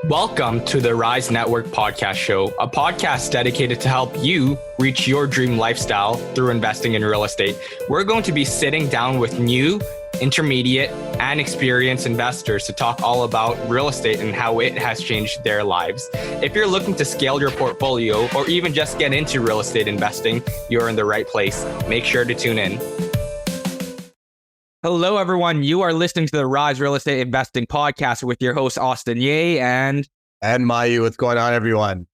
Welcome to the Rise Network podcast show, a podcast dedicated to help you reach your dream lifestyle through investing in real estate. We're going to be sitting down with new, intermediate, and experienced investors to talk all about real estate and how it has changed their lives. If you're looking to scale your portfolio or even just get into real estate investing, you're in the right place. Make sure to tune in. Hello, everyone. You are listening to the Rise Real Estate Investing Podcast with your host, Austin Ye and Mayu. What's going on, everyone?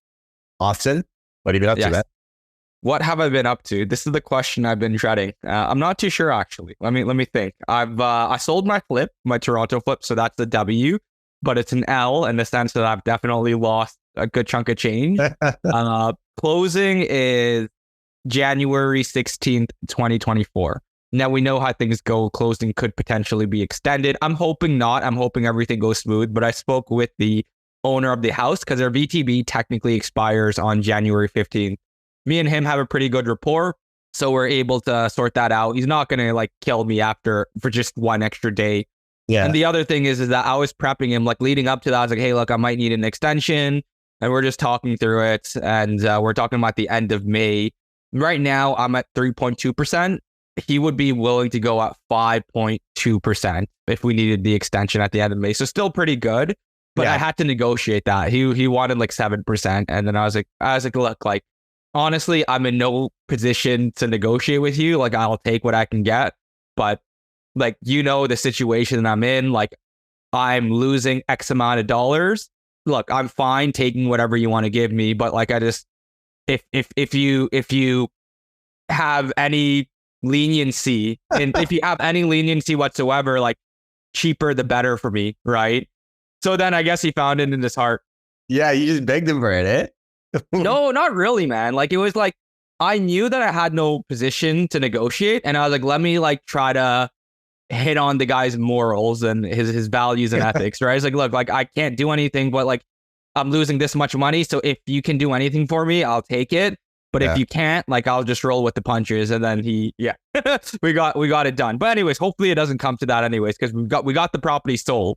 Austin, what have you been up to, man? What have I been up to? This is the question I've been dreading. I'm not too sure, actually. Let me think. I sold my Toronto flip, so that's the W, but it's an L in the sense that I've definitely lost a good chunk of change. Closing is January 16th, 2024. Now we know how things go. Closing could potentially be extended. I'm hoping not. I'm hoping everything goes smooth. But I spoke with the owner of the house because their VTB technically expires on January 15th. Me and him have a pretty good rapport, so we're able to sort that out. He's not going to kill me for just one extra day. Yeah. And the other thing is that I was prepping him leading up to that. I was like, hey, look, I might need an extension. And we're just talking through it. And we're talking about the end of May. Right now, I'm at 3.2%. He would be willing to go at 5.2% if we needed the extension at the end of May. So still pretty good, but yeah. I had to negotiate that. He wanted 7%. And then I was like, look, honestly, I'm in no position to negotiate with you. I'll take what I can get. But the situation that I'm in, I'm losing X amount of dollars. Look, I'm fine taking whatever you want to give me. But if you have any leniency, and if you have any leniency whatsoever, cheaper the better for me, right? So then I guess he found it in his heart. Yeah, you just begged him for it, eh? No, not really, man. It was I knew that I had no position to negotiate, and I was let me try to hit on the guy's morals and his values and ethics, right? I was look, I can't do anything, but I'm losing this much money, so if you can do anything for me, I'll take it. But if you can't, I'll just roll with the punches. And then we got it done. But anyways, hopefully it doesn't come to that anyways, because we got the property sold.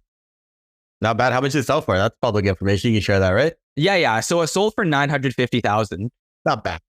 Not bad. How much did it sell for? That's public information. You can share that, right? Yeah. So it sold for $950,000. Not bad.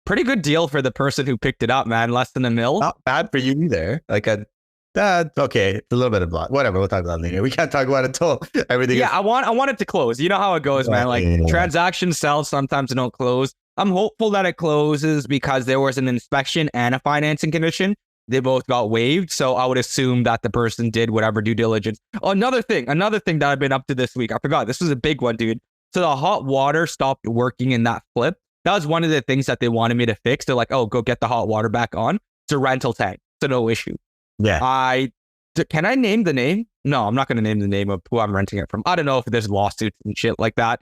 Pretty good deal for the person who picked it up, man. Less than $1 million. Not bad for you either. That's okay. It's a little bit of blood. Whatever. We'll talk about that later. We can't talk about it until everything. Yeah, I want it to close. You know how it goes, man. Transactions sell, sometimes they don't close. I'm hopeful that it closes because there was an inspection and a financing condition. They both got waived. So I would assume that the person did whatever due diligence. Oh, another thing that I've been up to this week. I forgot. This was a big one, dude. So the hot water stopped working in that flip. That was one of the things that they wanted me to fix. They're like, oh, go get the hot water back on. It's a rental tank. So no issue. Yeah. Can I name the name? No, I'm not going to name the name of who I'm renting it from. I don't know if there's lawsuits and shit like that.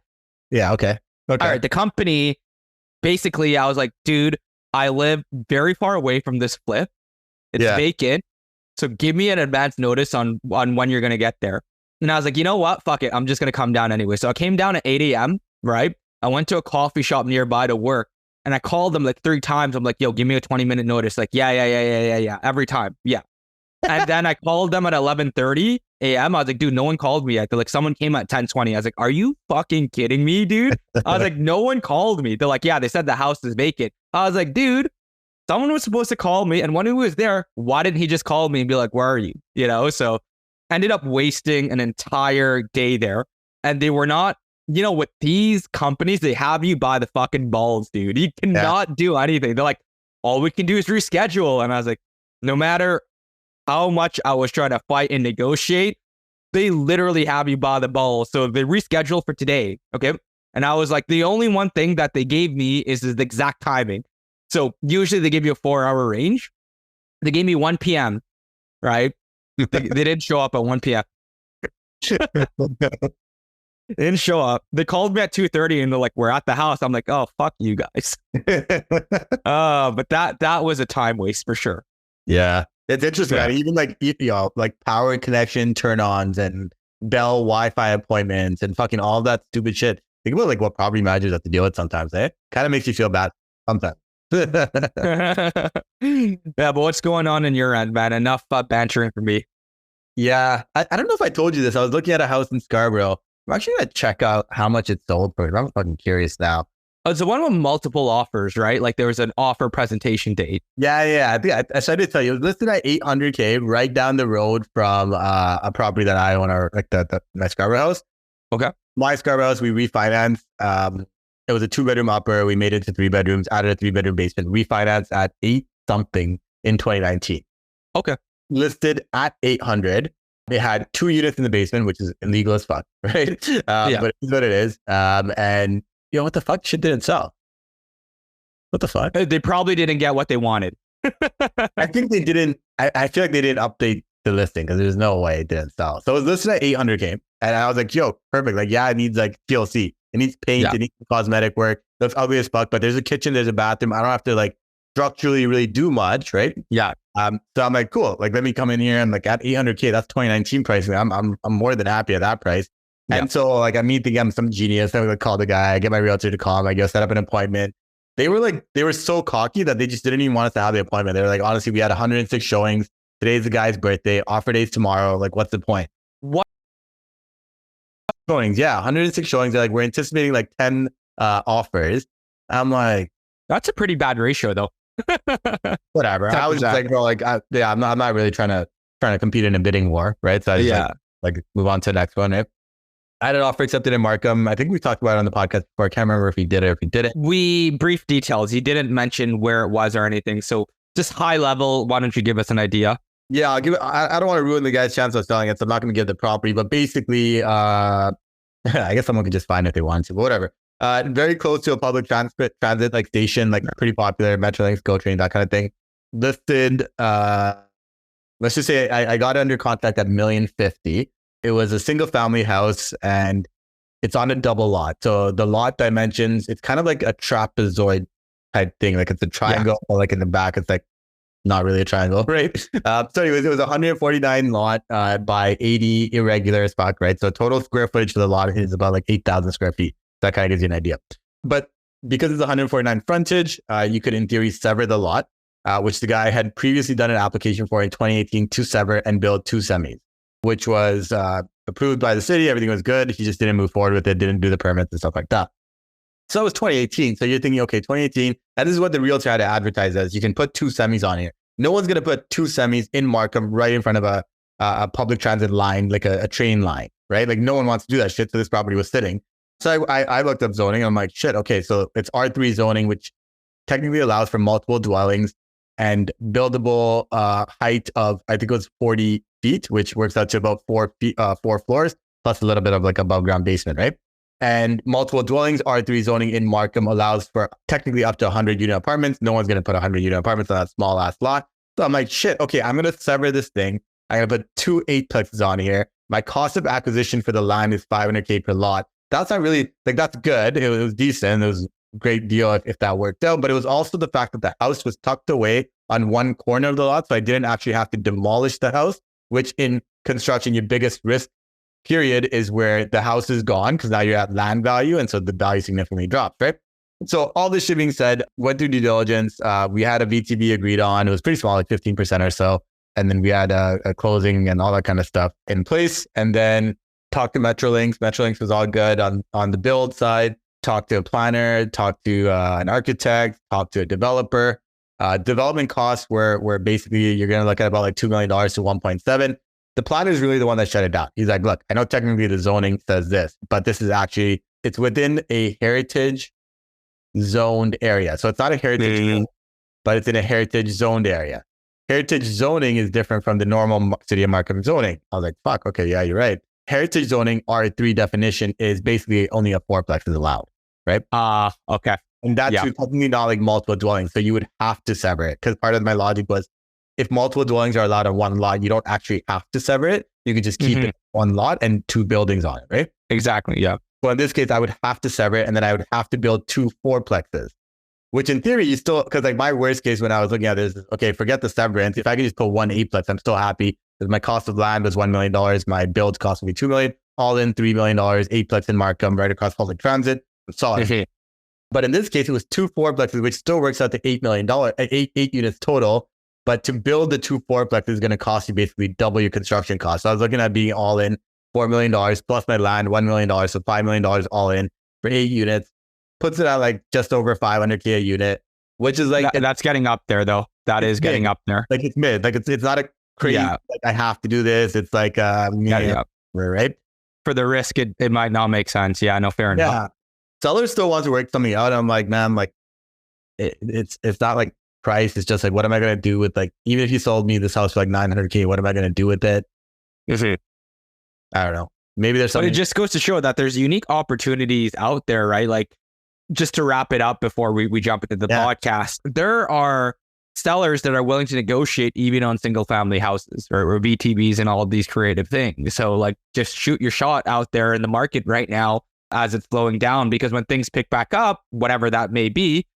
Yeah. Okay. All right. The company... Basically, I was like, dude, I live very far away from this flip. It's vacant. So give me an advance notice on when you're going to get there. And I was like, you know what? Fuck it. I'm just going to come down anyway. So I came down at 8 a.m., right? I went to a coffee shop nearby to work. And I called them 3 times. I'm like, yo, give me a 20-minute notice. Yeah. Every time. Yeah. And then I called them at 11:30 a.m. I was like, dude, no one called me yet. They're like, someone came at 10:20. I was like, are you fucking kidding me, dude? I was like, no one called me. They're like, yeah, they said the house is vacant. I was like, dude, someone was supposed to call me. And when he was there, why didn't he just call me and be like, where are you? So ended up wasting an entire day there. And they were not, with these companies, they have you by the fucking balls, dude. You cannot do anything. They're like, all we can do is reschedule. And I was like, no matter how much I was trying to fight and negotiate, they literally have you by the balls. So they rescheduled for today. Okay. And I was like, the only one thing that they gave me is the exact timing. So usually they give you a 4-hour range. They gave me 1 p.m. Right. They didn't show up at 1 p.m. They didn't show up. They called me at 2:30 and they're like, we're at the house. I'm like, oh, fuck you guys. But that was a time waste for sure. Yeah. It's interesting, man. Even power connection turn-ons and Bell Wi-Fi appointments and fucking all that stupid shit. Think about what property managers have to deal with sometimes, eh? Kind of makes you feel bad sometimes. Yeah, but what's going on in your end, man? Enough bantering for me. Yeah. I don't know if I told you this. I was looking at a house in Scarborough I'm actually going to check out how much it sold for. I'm fucking curious now. Oh, it's the one with multiple offers, right? Like there was an offer presentation date. Yeah. I think I tried to tell you, it was listed at 800K right down the road from a property that I own, or like my Scarborough house. Okay. My Scarborough house, we refinanced. It was a 2-bedroom upper. We made it to 3 bedrooms, added a 3-bedroom basement, refinanced at 8 something in 2019. Okay. Listed at 800. They had 2 units in the basement, which is illegal as fuck, right? But it's what it is. And you know, what the fuck? Shit didn't sell. What the fuck? They probably didn't get what they wanted. I think they didn't. I feel like they didn't update the listing because there's no way it didn't sell. So it was listed at 800K. And I was like, yo, perfect. Like, yeah, it needs like TLC. It needs paint. It needs cosmetic work. That's ugly as fuck. But there's a kitchen, there's a bathroom. I don't have to like structurally really do much, right? Yeah. So I'm like, cool. Like, let me come in here and like at 800K, that's 2019 pricing. I'm more than happy at that price. And so like I meet some genius. I would call the guy. I get my realtor to call him. I go set up an appointment. They were so cocky that they just didn't even want us to have the appointment. They were like, honestly, we had 106 showings. Today's the guy's birthday. Offer day's tomorrow. Like, what's the point? What showings? Yeah, 106 showings. They're like, we're anticipating like 10 offers. I'm like, that's a pretty bad ratio, though. Whatever. 10%. I was just like, bro, like, I'm not really trying to compete in a bidding war, right? So I just like move on to the next one, right? I had an offer accepted in Markham. I think we talked about it on the podcast before. I can't remember if he did it or if he didn't. We brief details. He didn't mention where it was or anything. So just high level, why don't you give us an idea? Yeah, I'll give it. I don't want to ruin the guy's chance of selling it, so I'm not going to give the property. But basically, I guess someone could just find it if they want to, but whatever. Very close to a public transit like station, like pretty popular, Metrolinx, GO Train, that kind of thing. Listed, let's just say I got it under contract at $1,050,000. It was a single family house and it's on a double lot. So the lot dimensions, it's kind of like a trapezoid type thing. Like it's a triangle, or like in the back, it's like not really a triangle, right? So anyways, it was 149 lot by 80 irregular spot, right? So total square footage for the lot is about like 8,000 square feet. That kind of gives you an idea. But because it's 149 frontage, you could in theory sever the lot, which the guy had previously done an application for in 2018 to sever and build 2 semis, which was approved by the city. Everything was good. He just didn't move forward with it, didn't do the permits and stuff like that. So it was 2018. So you're thinking, okay, 2018, and this is what the realtor had to advertise as. You can put 2 semis on here. No one's going to put 2 semis in Markham right in front of a public transit line, like a train line, right? Like no one wants to do that shit. So this property was sitting. So I looked up zoning and I'm like, shit, okay, so it's R3 zoning, which technically allows for multiple dwellings and buildable height of, I think it was 40 feet, which works out to about 4 floors, plus a little bit of like above ground basement, right? And multiple dwellings, R3 zoning in Markham allows for technically up to 100 unit apartments. No one's going to put 100 unit apartments on that small ass lot. So I'm like, shit, okay, I'm going to sever this thing. I'm going to put 2 8-plexes on here. My cost of acquisition for the land is $500K per lot. That's not really, like, that's good. It was decent. It was a great deal if that worked out. But it was also the fact that the house was tucked away on one corner of the lot. So I didn't actually have to demolish the house, which in construction, your biggest risk period is where the house is gone because now you're at land value. And so the value significantly drops, right? So all this shit being said, went through due diligence. We had a VTB agreed on. It was pretty small, like 15% or so. And then we had a closing and all that kind of stuff in place. And then talked to Metrolinx. Metrolinx was all good on the build side. Talked to a planner, talked to an architect, talked to a developer. Development costs were basically, you're going to look at about like $2 million to 1.7. The planner is really the one that shut it down. He's like, look, I know technically the zoning says this, but this is actually, it's within a heritage zoned area. So it's not a heritage, but it's in a heritage zoned area. Heritage zoning is different from the normal city of Markham zoning. I was like, fuck, okay, yeah, you're right. Heritage zoning R3 definition is basically only a 4-plex is allowed, right? Okay. And that's technically not like multiple dwellings. So you would have to sever it because part of my logic was if multiple dwellings are allowed on one lot, you don't actually have to sever it. You can just keep it one lot and 2 buildings on it, right? Exactly, yeah. So in this case, I would have to sever it and then I would have to build 2 4-plexes, which in theory, you still, because like my worst case when I was looking at this, okay, forget the severance. If I could just put 1 8-plex, I'm still happy. Because my cost of land was $1 million. My build cost would be $2 million. All in $3 million, 8-plex in Markham, right across public transit. Solid. But in this case, it was 2 4-plexes, which still works out to $8 million, 8 units total. But to build the 2 4-plexes is going to cost you basically double your construction cost. So I was looking at being all in $4 million plus my land, $1 million. So $5 million all in for 8 units. Puts it at like just over $500K a unit, which is like... That's getting up there though. That is getting up there. Like it's mid. Like it's not a crazy, like I have to do this. It's like, right? For the risk, it might not make sense. Yeah, no, fair enough. Yeah. Sellers still want to work something out. I'm like, man, like it's not like price. It's just like, what am I going to do with like, even if you sold me this house for like $900K, what am I going to do with it? Mm-hmm. I don't know. Maybe there's something. But it just goes to show that there's unique opportunities out there, right? Like, just to wrap it up before we jump into the podcast, there are sellers that are willing to negotiate even on single family houses or VTBs and all of these creative things. So like, just shoot your shot out there in the market right now as it's slowing down, because when things pick back up, whatever that may be,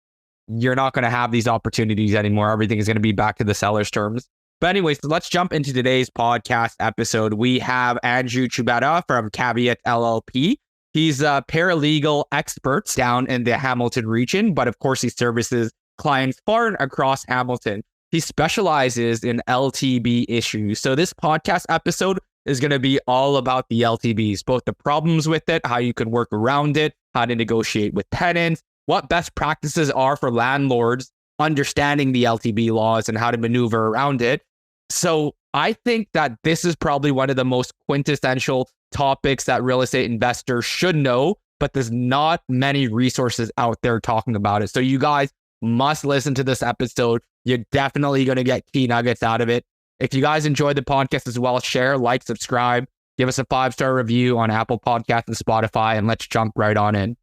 you're not going to have these opportunities anymore. Everything is going to be back to the seller's terms. But anyways, let's jump into today's podcast episode. We have Andrew Chubetta from Caveat LLP. He's a paralegal expert down in the Hamilton region, but of course he services clients far and across Hamilton. He specializes in LTB issues. So this podcast episode is going to be all about the LTBs, both the problems with it, how you can work around it, how to negotiate with tenants, what best practices are for landlords, understanding the LTB laws and how to maneuver around it. So I think that this is probably one of the most quintessential topics that real estate investors should know, but there's not many resources out there talking about it. So you guys must listen to this episode. You're definitely going to get key nuggets out of it. If you guys enjoyed the podcast as well, share, like, subscribe, give us a 5-star review on Apple Podcasts and Spotify, and let's jump right on in.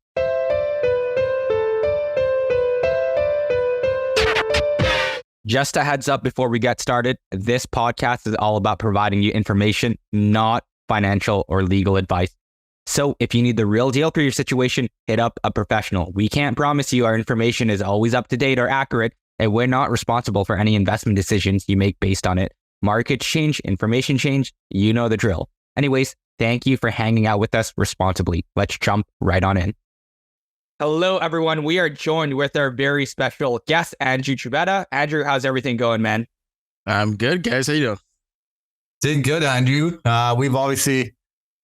Just a heads up before we get started, this podcast is all about providing you information, not financial or legal advice. So if you need the real deal for your situation, hit up a professional. We can't promise you our information is always up to date or accurate, and we're not responsible for any investment decisions you make based on it. Markets change, information change, you know the drill. Anyways, thank you for hanging out with us responsibly. Let's jump right on in. Hello, everyone. We are joined with our very special guest, Andrew Chubetta. Andrew, how's everything going, man? I'm good, guys. How you doing? Did good, Andrew. I feel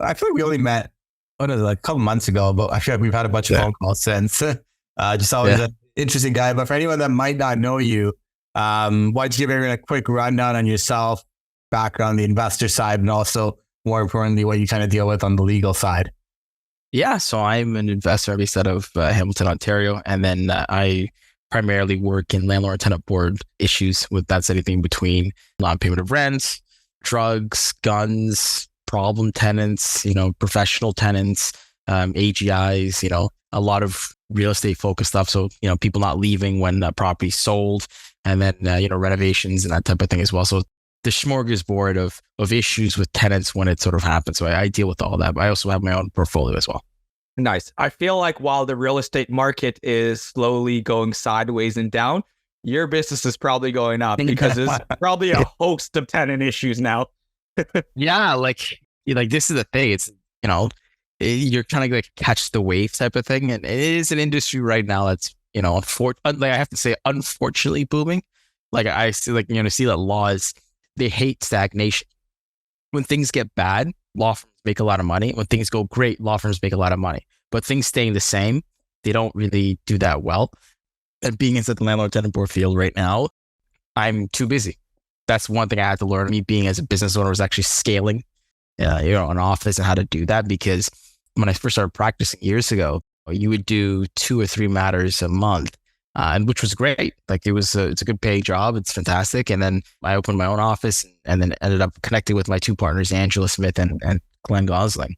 like we only met, like a couple months ago, but I feel like we've had a bunch of phone calls since. Just always an interesting guy. But for anyone that might not know you, why don't you give everyone a quick rundown on yourself, background, the investor side, and also, more importantly, what you kind of deal with on the legal side? Yeah, so I'm an investor based out of Hamilton, Ontario, and then I primarily work in landlord-tenant board issues. With that's anything between non-payment of rent, drugs, guns, problem tenants, professional tenants, AGIs, a lot of real estate focused stuff. So, people not leaving when the property's sold, and then, renovations and that type of thing as well. So the smorgasbord of issues with tenants when it sort of happens. So I deal with all that, but I also have my own portfolio as well. Nice. I feel like while the real estate market is slowly going sideways and down, your business is probably going up because there's probably a host of tenant issues now. Yeah, like this is the thing. It's, you're trying to like catch the wave type of thing. And it is an industry right now that's, I have to say, unfortunately booming. Like I see, see that laws, they hate stagnation. When things get bad, law firms make a lot of money. When things go great, law firms make a lot of money. But things staying the same, they don't really do that well. And being inside the landlord-tenant board field right now, I'm too busy. That's one thing I had to learn. Me being as a business owner was actually scaling, an office and how to do that. Because when I first started practicing years ago, you would do 2 or 3 matters a month. And which was great. Like it's a good paying job. It's fantastic. And then I opened my own office and then ended up connecting with my 2 partners, Angela Smith and Glenn Gosling.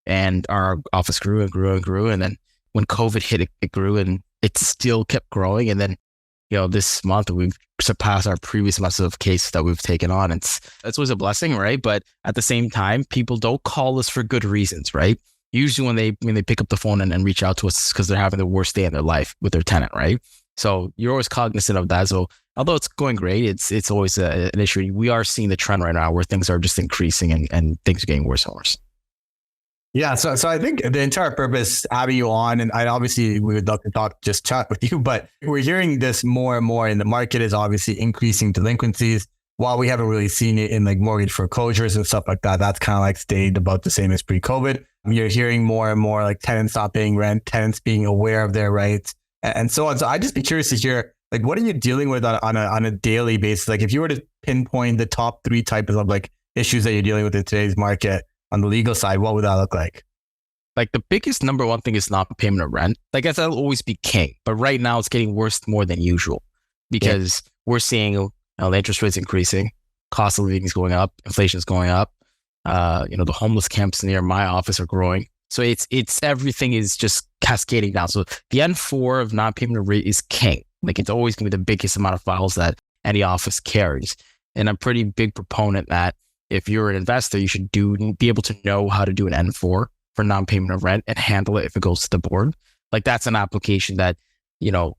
And our office grew and grew and grew. And then when COVID hit, it grew and it still kept growing. And then, this month we've surpassed our previous months of cases that we've taken on. It's always a blessing, right? But at the same time, people don't call us for good reasons, right? Usually when they pick up the phone and reach out to us, it's because they're having the worst day in their life with their tenant, right? So you're always cognizant of that. So although it's going great, it's always an issue. We are seeing the trend right now where things are just increasing and things are getting worse and worse. Yeah. So I think the entire purpose having you on, and obviously we would love to chat with you, but we're hearing this more and more, and the market is obviously increasing delinquencies. while we haven't really seen it in like mortgage foreclosures and stuff like that, that's kind of like stayed about the same as pre-COVID. You're hearing more and more like tenants not paying rent, tenants being aware of their rights and so on. So I'd just be curious to hear, like, what are you dealing with on a daily basis? Like if you were to pinpoint the top 3 types of like issues that you're dealing with in today's market on the legal side, what would that look like? Like the biggest number one thing is not payment of rent. I guess that'll always be king, but right now it's getting worse more than usual because we're seeing the interest rates increasing, cost of living is going up, inflation is going up. The homeless camps near my office are growing. So it's everything is just cascading down. So the N4 of non-payment of rent is king. Like it's always going to be the biggest amount of files that any office carries. And I'm a pretty big proponent that if you're an investor, you should be able to know how to do an N4 for non-payment of rent and handle it if it goes to the board. Like that's an application that,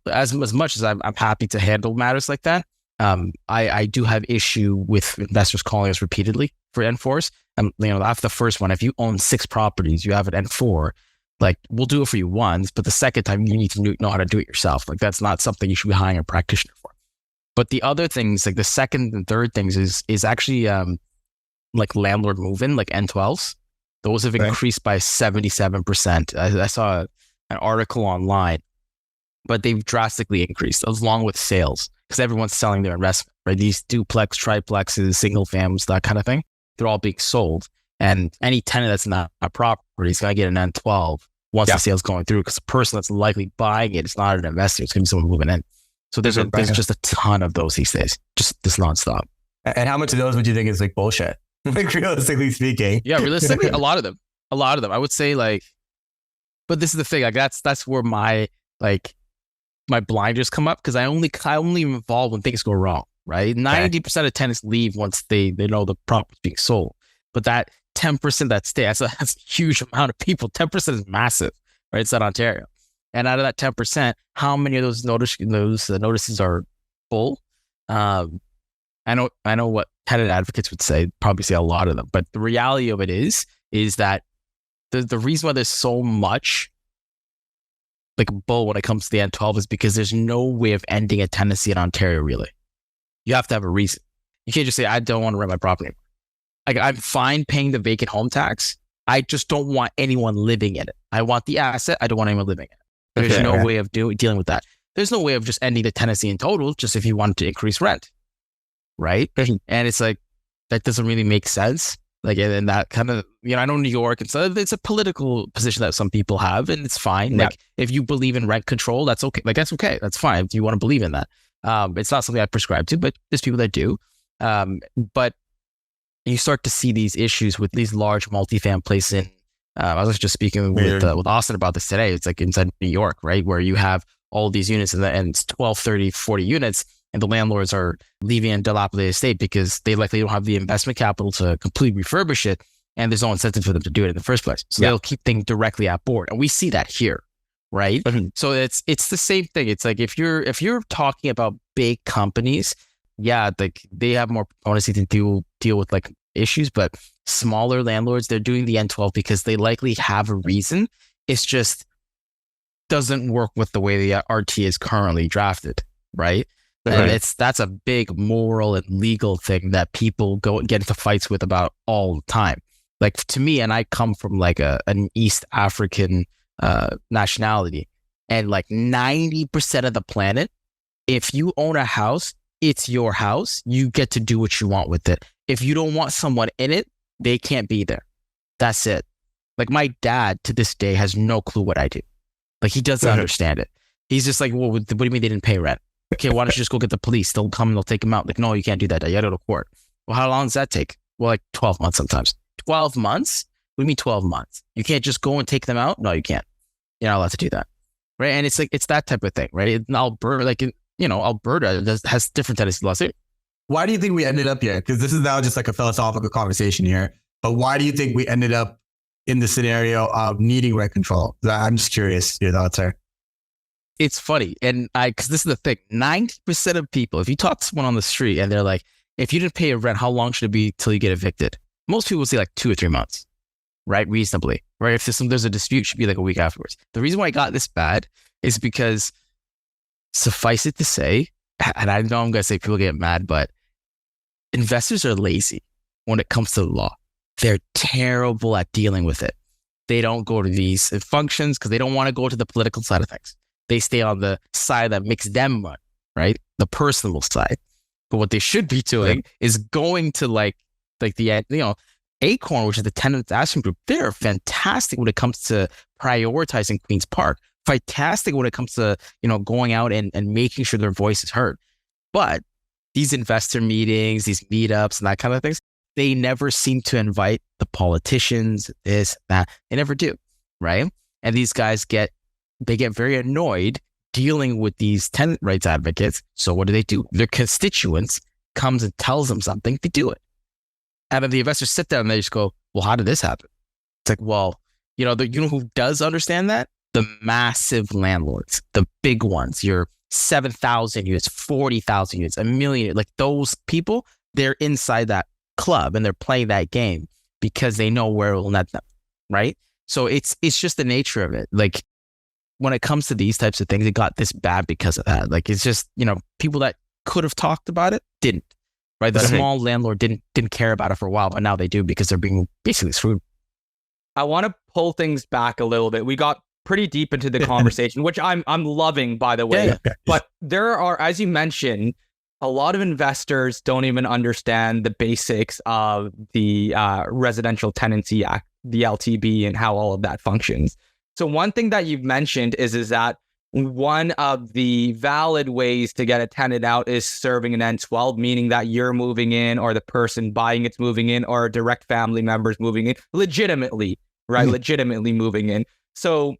as much as I'm happy to handle matters like that, I do have issue with investors calling us repeatedly for N4s. After the first one, if you own 6 properties, you have an N4, like we'll do it for you once, but the second time you need to know how to do it yourself. Like that's not something you should be hiring a practitioner for. But the other things, like the second and third things is actually like landlord move-in, like N12s. Those have increased by 77%. I saw an article online, but they've drastically increased along with sales because everyone's selling their investment, right? These duplex, triplexes, single families, that kind of thing, they're all being sold. And any tenant that's not a property is going to get an N12 once the sale's going through because the person that's likely buying it is not an investor. It's going to be someone moving in. So there's just a ton of those these days, just nonstop. And how much of those would you think is like bullshit? Like realistically speaking. Yeah, realistically, a lot of them. I would say like, but this is the thing, like that's where my blinders come up because I only involve when things go wrong, right? 90% of tenants leave once they know the property's being sold. But that 10% that stay, that's a huge amount of people. 10% is massive, right? It's not Ontario. And out of that 10%, how many of those notices are full? I know what tenant advocates would say, probably say a lot of them, but the reality of it is that the reason why there's so much like bull when it comes to the N12 is because there's no way of ending a tenancy in Ontario, really. You have to have a reason. You can't just say, I don't want to rent my property. Like I'm fine paying the vacant home tax. I just don't want anyone living in it. I want the asset. I don't want anyone living in it. There's no way of dealing with that. There's no way of just ending the tenancy in total, just if you wanted to increase rent. Right. And it's like, that doesn't really make sense. Like, and that kind of, I know New York and so it's a political position that some people have and it's fine. Yeah. Like if you believe in rent control, that's okay. Like, that's okay. That's fine. If you want to believe in that. It's not something I prescribe to, but there's people that do. But you start to see these issues with these large multifamily places I was just speaking with Austin about this today. It's like inside New York, right? Where you have all these units and it's 12, 30, 40 units. And the landlords are leaving a dilapidated state because they likely don't have the investment capital to completely refurbish it. And there's no incentive for them to do it in the first place. So they'll keep things directly at board. And we see that here, right? So it's the same thing. It's like if you're talking about big companies, like they have more potency to deal with like issues, but smaller landlords, they're doing the N12 because they likely have a reason. It's just doesn't work with the way the RT is currently drafted, right? And that's a big moral and legal thing that people go and get into fights with about all the time. Like to me, and I come from like an East African nationality, and like 90% of the planet, if you own a house, it's your house. You get to do what you want with it. If you don't want someone in it, they can't be there. That's it. Like my dad to this day has no clue what I do. Like he doesn't understand it. He's just like, well, what do you mean they didn't pay rent? Okay, why don't you just go get the police? They'll come and they'll take him out. Like, no, you can't do that. You got to go to court. Well, how long does that take? Well, like 12 months sometimes. 12 months? What do you mean 12 months? You can't just go and take them out? No, you can't. You're not allowed to do that. Right? And it's like, it's that type of thing, right? In Alberta, like, Alberta has different tenancy laws. Why do you think we ended up here? Because this is now just like a philosophical conversation here. But why do you think we ended up in the scenario of needing rent control? I'm just curious your thoughts there. It's funny. And because this is the thing, 90% of people, if you talk to someone on the street and they're like, if you didn't pay a rent, how long should it be till you get evicted? Most people say like 2 or 3 months, right? Reasonably, right? If there's a dispute, it should be like a week afterwards. The reason why I got this bad is because suffice it to say, and I know I'm going to say people get mad, but investors are lazy when it comes to the law. They're terrible at dealing with it. They don't go to these functions because they don't want to go to the political side of things. They stay on the side that makes them money, right? The personal side. But what they should be doing is going to like the, Acorn, which is the tenant action group. They're fantastic when it comes to prioritizing Queen's Park. Fantastic when it comes to, going out and making sure their voice is heard. But these investor meetings, these meetups and that kind of things, they never seem to invite the politicians, this, that. They never do, right? And these guys get very annoyed dealing with these tenant rights advocates. So what do? Their constituents comes and tells them something, they do it. And then the investors sit down and they just go, well, how did this happen? It's like, well, who does understand that? The massive landlords, the big ones, your 7,000 units, 40,000 units, 1 million, like those people, they're inside that club and they're playing that game because they know where it will net them, right? So it's just the nature of it. Like when it comes to these types of things, it got this bad because of that. Like it's just, people that could have talked about it didn't, right? The small landlord didn't care about it for a while, but now they do because they're being basically screwed. I want to pull things back a little bit. We got pretty deep into the conversation, which I'm loving, by the way. Yeah. But there are, as you mentioned, a lot of investors don't even understand the basics of the Residential Tenancy Act, the LTB, and how all of that functions. So one thing that you've mentioned is that one of the valid ways to get a tenant out is serving an N12, meaning that you're moving in or the person buying it's moving in or direct family members moving in legitimately, right? Mm-hmm. Legitimately moving in. So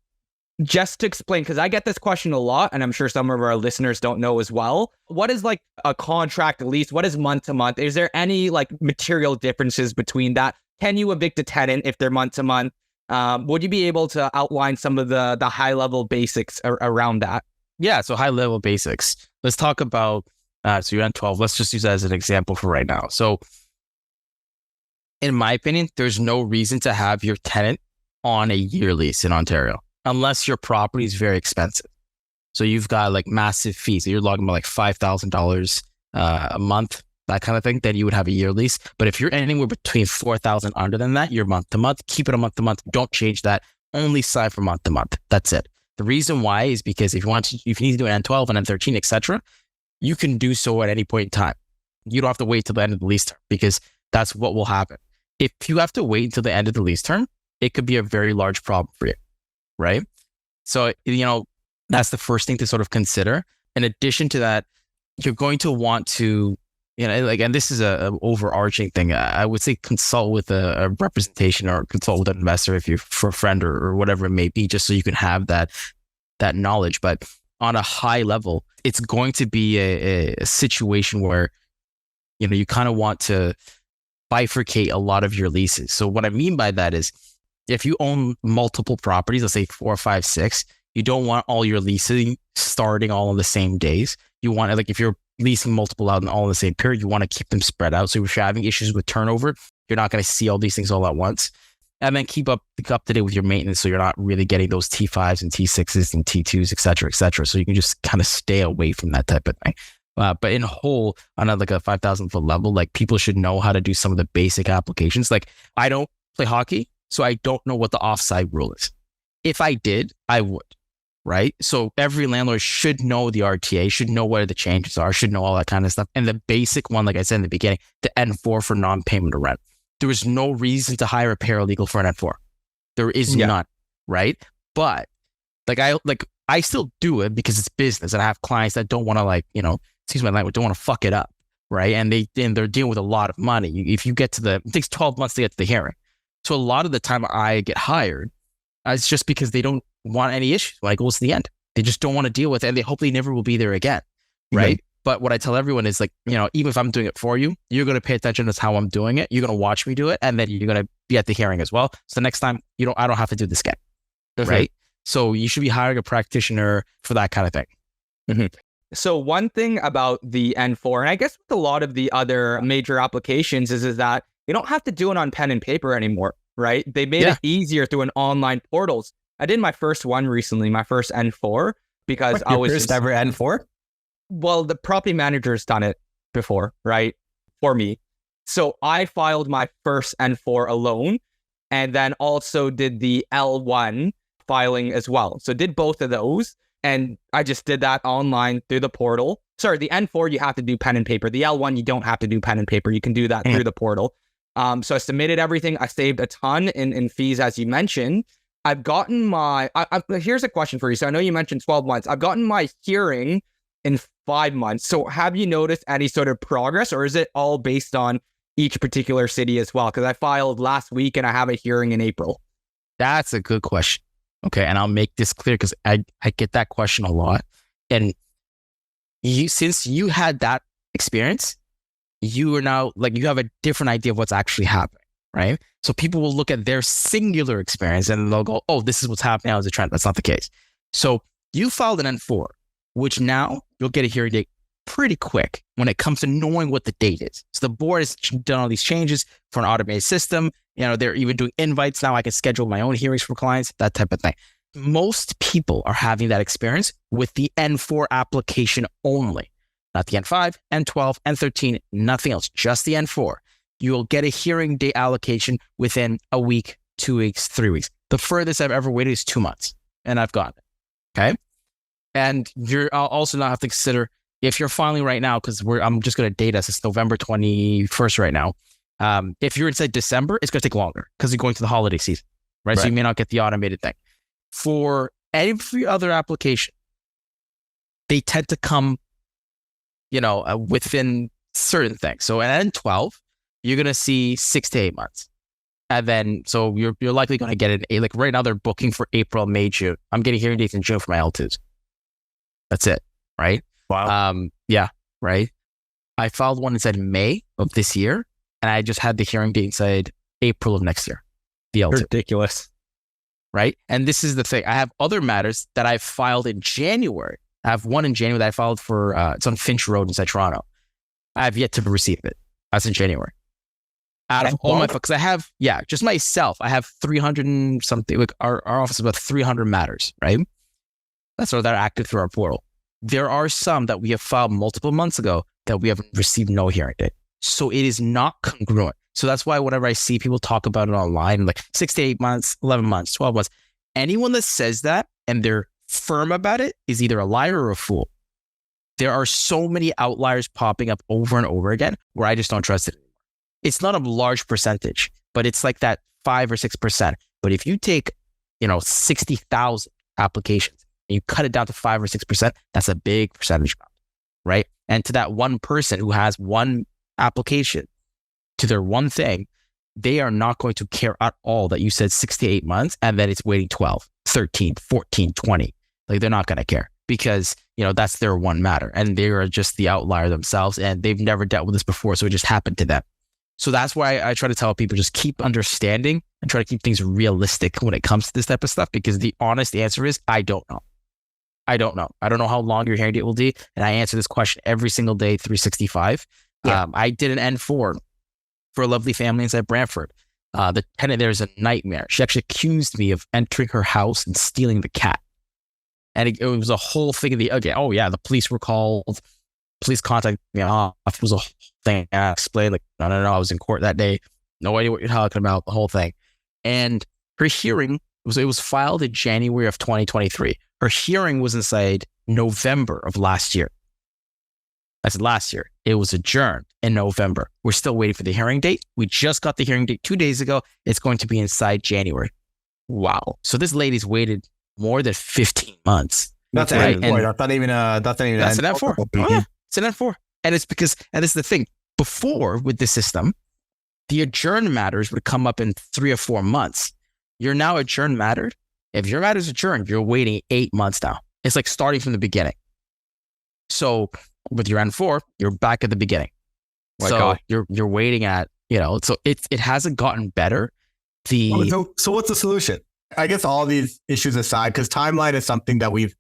just to explain, because I get this question a lot, and I'm sure some of our listeners don't know as well. What is like a contract lease? What is month to month? Is there any like material differences between that? Can you evict a tenant if they're month to month? Would you be able to outline some of the high level basics around that? Yeah, so high level basics. Let's talk about, so you're on 12. Let's just use that as an example for right now. So in my opinion, there's no reason to have your tenant on a year lease in Ontario, unless your property is very expensive. So you've got like massive fees. You're logging about like $5,000 a month, that kind of thing, then you would have a year lease. But if you're anywhere between 4,000 under than that, you're month to month. Keep it a month to month. Don't change that. Only sign for month to month. That's it. The reason why is because if you need to do an N12 and N13, etc., you can do so at any point in time. You don't have to wait till the end of the lease term because that's what will happen. If you have to wait until the end of the lease term, it could be a very large problem for you, right? So, that's the first thing to sort of consider. In addition to that, you're going to want to, and this is a overarching thing. I would say consult with a representation or consult with an investor if you're for a friend or whatever it may be, just so you can have that knowledge. But on a high level, it's going to be a situation where, you kind of want to bifurcate a lot of your leases. So what I mean by that is if you own multiple properties, let's say 4, 5, 6, you don't want all your leasing starting all on the same days. You want, like, if you're leasing multiple out all in the same period, you want to keep them spread out. So if you're having issues with turnover, you're not going to see all these things all at once. And then keep up to date with your maintenance, so you're not really getting those T5s and T6s and T2s, et cetera, et cetera. So you can just kind of stay away from that type of thing. But in whole, on like a 5,000 foot level, like people should know how to do some of the basic applications. Like I don't play hockey, so I don't know what the offside rule is. If I did, I would, right? So every landlord should know the RTA, should know where the changes are, should know all that kind of stuff. And the basic one, like I said in the beginning, the N4 for non-payment of rent. There is no reason to hire a paralegal for an N4. There is none, right? But I still do it because it's business, and I have clients that don't want to excuse my language, don't want to fuck it up, right? And they're dealing with a lot of money. If you get to it takes 12 months to get to the hearing. So a lot of the time I get hired, it's just because they don't want any issues when it goes to the end. They just don't want to deal with it, and they hope they never will be there again, right? Mm-hmm. But what I tell everyone is even if I'm doing it for you, you're going to pay attention to how I'm doing it. You're going to watch me do it, and then you're going to be at the hearing as well. So next time, I don't have to do this again, right? So you should be hiring a practitioner for that kind of thing. Mm-hmm. So one thing about the N4, and I guess with a lot of the other major applications is that you don't have to do it on pen and paper anymore, right? They made it easier through an online portals. I did my first one recently, my first N4, because I was first ever N4? Well, the property manager's done it before, right? for me. So I filed my first N4 alone, and then also did the L1 filing as well. So did both of those, and I just did that online through the portal. Sorry, the N4 you have to do pen and paper. The L1 you don't have to do pen and paper. You can do that through the portal. So I submitted everything. I saved a ton in fees, as you mentioned. I've gotten my, here's a question for you. So I know you mentioned 12 months. I've gotten my hearing in 5 months. So have you noticed any sort of progress, or is it all based on each particular city as well? Because I filed last week and I have a hearing in April. That's a good question. Okay. And I'll make this clear because I get that question a lot. And since you had that experience, you are now you have a different idea of what's actually happening, right? So people will look at their singular experience and they'll go, oh, this is what's happening now as a trend. That's not the case. So you filed an N4, which now you'll get a hearing date pretty quick when it comes to knowing what the date is. So the board has done all these changes for an automated system. They're even doing invites now. I can schedule my own hearings for clients, that type of thing. Most people are having that experience with the N4 application only, not the N5, N12, N13, nothing else, just the N4. You will get a hearing date allocation within a week, 2 weeks, 3 weeks. The furthest I've ever waited is 2 months, and I've gotten it. Okay. And I'll also not have to consider if you're filing right now, because I'm just going to date us. It's November 21st right now. If you're inside December, it's going to take longer because you're going to the holiday season, right? So you may not get the automated thing. For every other application, they tend to come, within certain things. So at N12, you're going to see 6 to 8 months. And then, so you're likely going to get right now they're booking for April, May, June. I'm getting hearing dates in June for my L2s. That's it, right? Wow. Yeah, right. I filed one inside May of this year, and I just had the hearing date inside April of next year. The L2. Ridiculous. Right? And this is the thing. I have other matters that I've filed in January. I have one in January that I filed for, it's on Finch Road inside Toronto. I have yet to receive it. That's in January. Out of all my, because I have, just myself, I have 300 and something, our office is about 300 matters, right? That's what they're active through our portal. There are some that we have filed multiple months ago that we have received no hearing date. So it is not congruent. So that's why whenever I see people talk about it online, like 6 to 8 months, 11 months, 12 months, anyone that says that and they're firm about it is either a liar or a fool. There are so many outliers popping up over and over again where I just don't trust it anymore. It's not a large percentage, but it's like that 5 or 6%. But if you take, 60,000 applications and you cut it down to 5 or 6%, that's a big percentage amount, right? And to that one person who has one application to their one thing, they are not going to care at all that you said 6 to 8 months and that it's waiting 12, 13, 14, 20. They're not going to care because, that's their one matter and they are just the outlier themselves and they've never dealt with this before. So it just happened to them. So that's why I try to tell people just keep understanding and try to keep things realistic when it comes to this type of stuff, because the honest answer is, I don't know. I don't know. I don't know how long your hearing date will be. And I answer this question every single day, 365. Yeah. I did an N4 for a lovely family inside Brantford. The tenant there is a nightmare. She actually accused me of entering her house and stealing the cat. And it was a whole thing of the police were called. Police contacted me off. It was a whole thing. I explained, no, I was in court that day. No idea what you're talking about, the whole thing. And her hearing, it was filed in January of 2023. Her hearing was inside November of last year. I said last year. It was adjourned in November. We're still waiting for the hearing date. We just got the hearing date 2 days ago. It's going to be inside January. Wow. So this lady's waited more than 15 months. That's right. An N4. That's not even that's an N4. Oh, yeah. It's an N4. And it's because, and this is the thing, before with this system, the adjourned matters would come up in 3 or 4 months. You're now adjourned mattered. If your matter's adjourned, you're waiting 8 months now. It's like starting from the beginning. So with your N4, you're back at the beginning. So you're waiting at, so it hasn't gotten better. So what's the solution? I guess all these issues aside, because timeline is something that we've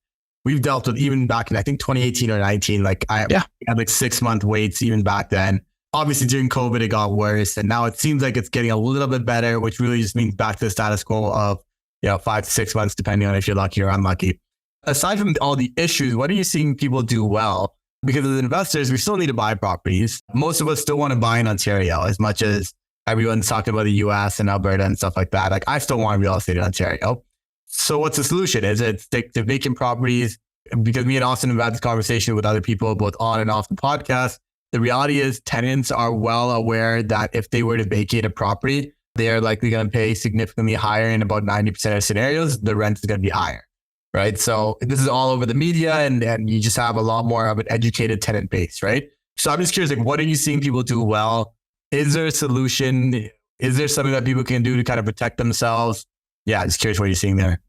dealt with even back in, I think 2018 or 19. I had 6 month waits even back then. Obviously during COVID, it got worse. And now it seems like it's getting a little bit better, which really just means back to the status quo of, 5 to 6 months, depending on if you're lucky or unlucky. Aside from all the issues, what are you seeing people do well? Because as investors, we still need to buy properties. Most of us still want to buy in Ontario as much as everyone's talking about the US and Alberta and stuff like that. Like I still want real estate in Ontario. So what's the solution? Is it stick to vacant properties? Because me and Austin have had this conversation with other people, both on and off the podcast. The reality is tenants are well aware that if they were to vacate a property, they're likely going to pay significantly higher. In about 90% of scenarios, the rent is going to be higher, right? So this is all over the media and you just have a lot more of an educated tenant base, right? So I'm just curious, like, what are you seeing people do well? Is there a solution? Is there something that people can do to kind of protect themselves? Yeah, just curious what you're seeing there.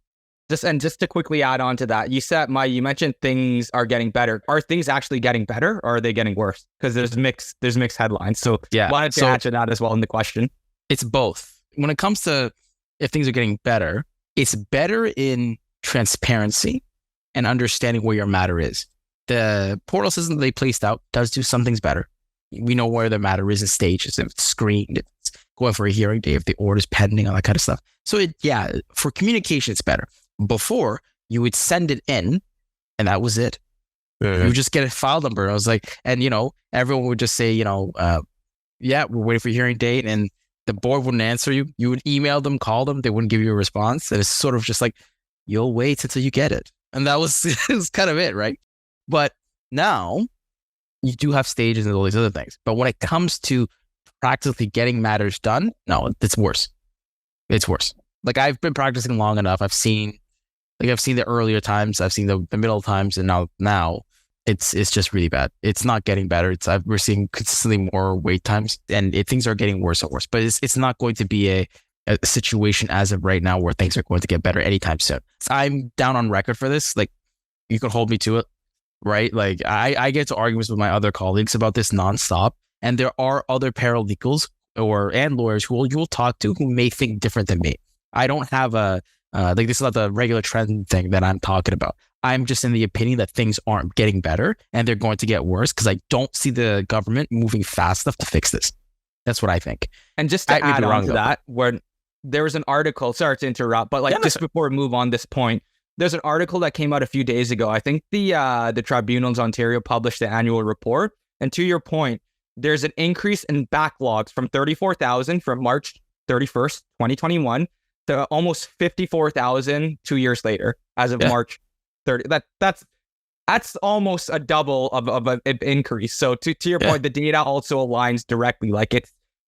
Just to quickly add on to that, you mentioned things are getting better. Are things actually getting better or are they getting worse? Because there's mixed headlines. So yeah, wanted to answer that as well in the question. It's both. When it comes to if things are getting better, it's better in transparency and understanding where your matter is. The portal system that they placed out does do some things better. We know where the matter is in stages, if it's screened, if it's going for a hearing day, if the order's pending, all that kind of stuff. So for communication, it's better. Before, you would send it in and that was it. You would just get a file number. I was like, and everyone would just say, we're waiting for a hearing date, and the board wouldn't answer you. You would email them, call them, they wouldn't give you a response. And it's sort of just like, you'll wait until you get it. And that was kind of it, right? But now you do have stages and all these other things. But when it comes to practically getting matters done, no, it's worse. It's worse. Like I've been practicing long enough. I've seen the earlier times, I've seen the middle times, and now it's just really bad. It's not getting better. We're seeing consistently more wait times, and things are getting worse and worse. But it's not going to be a situation as of right now where things are going to get better anytime soon. So I'm down on record for this. Like you can hold me to it, right? Like I get to arguments with my other colleagues about this nonstop, and there are other paralegals and lawyers who you'll talk to who may think different than me. I don't have this is not the regular trend thing that I'm talking about. I'm just in the opinion that things aren't getting better and they're going to get worse because I don't see the government moving fast enough to fix this. That's what I think. And just to add on to that, where there was an article, sorry to interrupt, but before we move on this point, there's an article that came out a few days ago. I think the Tribunals Ontario published the annual report. And to your point, there's an increase in backlogs from 34,000 from March 31st, 2021 to almost 54,000 2 years later, as of March 30. That's almost a double of an increase. So to your point, the data also aligns directly. Like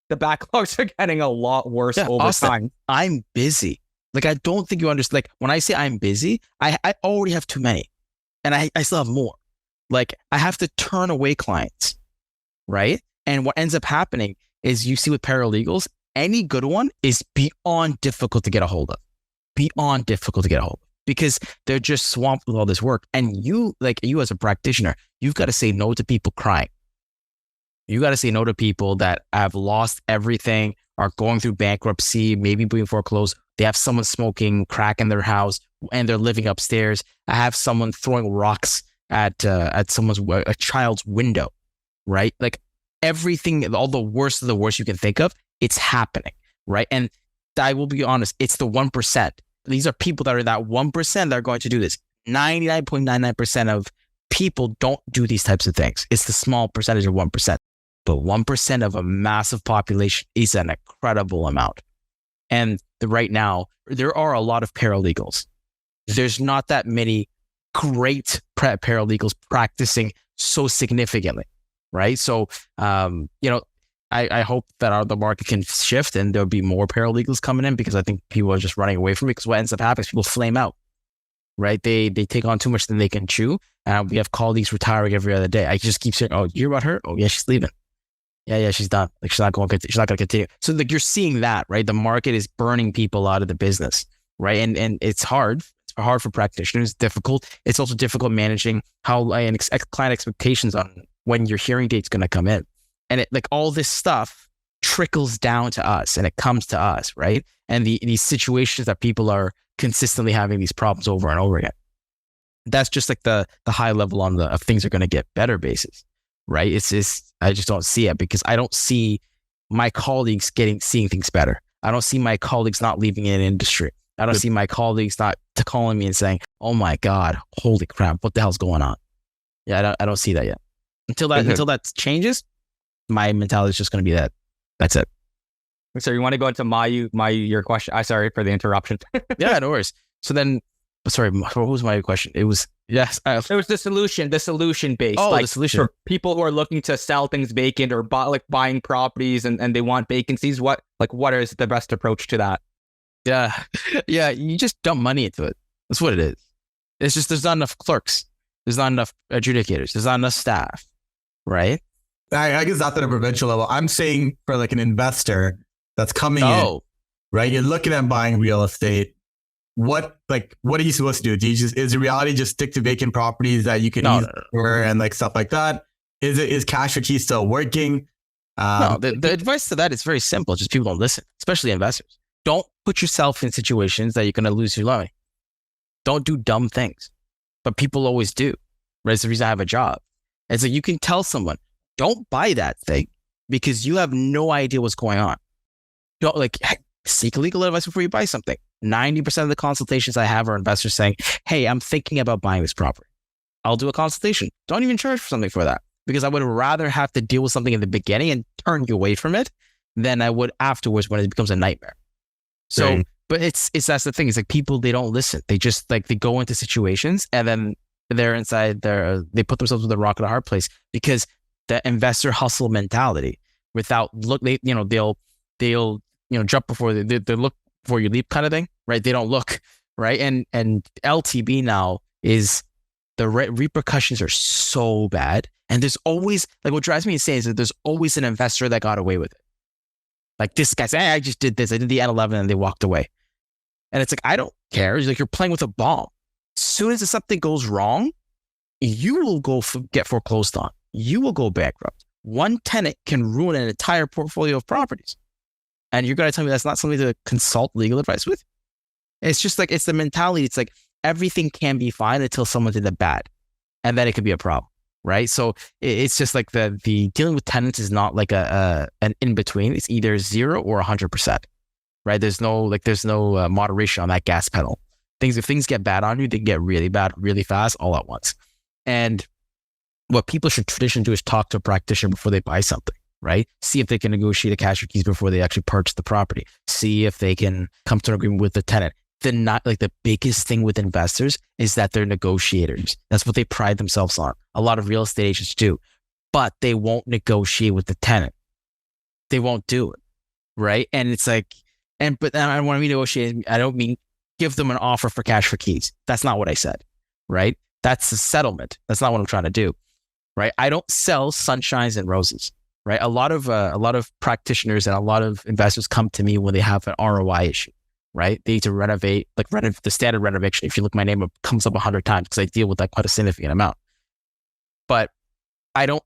the backlogs are getting a lot worse over Austin, time. I'm busy. Like I don't think you understand. Like when I say I'm busy, I already have too many, and I still have more. Like I have to turn away clients, right? And what ends up happening is you see with paralegals, any good one is beyond difficult to get a hold of. Because they're just swamped with all this work. And you as a practitioner, you've got to say no to people crying. You got to say no to people that have lost everything, are going through bankruptcy, maybe being foreclosed. They have someone smoking crack in their house and they're living upstairs. I have someone throwing rocks at a child's window, right? Like everything, all the worst of the worst you can think of, it's happening, right? And I will be honest, it's the 1%. These are people that are that 1% that are going to do this. 99.99% of people don't do these types of things. It's the small percentage of 1%. But 1% of a massive population is an incredible amount. And right now, there are a lot of paralegals. There's not that many great paralegals practicing so significantly, right? So, I hope that the market can shift and there'll be more paralegals coming in, because I think people are just running away from it, because what ends up happening is people flame out, right? They take on too much than they can chew. We have colleagues retiring every other day. I just keep saying, oh, you hear about her? Oh, yeah, she's leaving. Yeah, she's done. Like she's not going to continue. So like you're seeing that, right? The market is burning people out of the business, right? And it's hard. It's hard for practitioners. It's difficult. It's also difficult managing how client expectations on when your hearing date's going to come in. And all this stuff trickles down to us and it comes to us, right? And these situations that people are consistently having these problems over and over again. That's just like the high level on of things are going to get better basis, right? I just don't see it, because I don't see my colleagues seeing things better. I don't see my colleagues not leaving an industry. I don't see my colleagues not calling me and saying, oh my God, holy crap, what the hell's going on? Yeah, I don't see that yet. Until that changes, my mentality is just going to be that. That's it. So you want to go into your question? I sorry for the interruption. Yeah, no worries. So then, sorry, what was my question? It was yes. It was the solution based. Oh, like, the solution for people who are looking to sell things vacant or buying properties and they want vacancies. What is the best approach to that? Yeah, yeah. You just dump money into it. That's what it is. It's just there's not enough clerks. There's not enough adjudicators. There's not enough staff. Right. I guess that's at a provincial level. I'm saying for like an investor that's coming in, right? You're looking at buying real estate. What are you supposed to do? Do you is the reality just stick to vacant properties that you can use and like stuff like that? Is cash for keys still working? No, the advice to that is very simple. Just people don't listen, especially investors. Don't put yourself in situations that you're going to lose your money. Don't do dumb things, but people always do. Right? It's the reason I have a job. And so you can tell someone, don't buy that thing because you have no idea what's going on. Don't seek legal advice before you buy something. 90% of the consultations I have are investors saying, hey, I'm thinking about buying this property. I'll do a consultation. Don't even charge for something for that because I would rather have to deal with something in the beginning and turn you away from it than I would afterwards when it becomes a nightmare. So, right. But that's the thing. It's like people, they don't listen. They just they go into situations and then they're inside there. They put themselves with a rock and a hard place because the investor hustle mentality without they'll jump before they look before you leap kind of thing, right? They don't look, right? And LTB now is the repercussions are so bad. And there's always, what drives me insane is that there's always an investor that got away with it. Like this guy's, I just did this. I did the N11 and they walked away. And it's like, I don't care. It's like you're playing with a bomb. As soon as something goes wrong, you will get foreclosed on. You will go bankrupt. One tenant can ruin an entire portfolio of properties. And you're going to tell me that's not something to consult legal advice with? It's just it's the mentality. It's like everything can be fine until someone did the bad. And then it could be a problem, right? So it's just like the dealing with tenants is not like an in-between. It's either 0 or 100%, right? There's no moderation on that gas pedal. If things get bad on you, they get really bad really fast all at once. And what people should traditionally do is talk to a practitioner before they buy something, right? See if they can negotiate a cash or keys before they actually purchase the property. See if they can come to an agreement with the tenant. The biggest thing with investors is that they're negotiators. That's what they pride themselves on. A lot of real estate agents do, but they won't negotiate with the tenant. They won't do it, right? And it's but I don't want to be negotiating. I don't mean give them an offer for cash for keys. That's not what I said, right? That's a settlement. That's not what I'm trying to do, right? I don't sell sunshines and roses, right? A lot of practitioners and a lot of investors come to me when they have an ROI issue, right? They need to renovate, the standard renovation. If you look my name up, comes up 100 times because I deal with that quite a significant amount. But I don't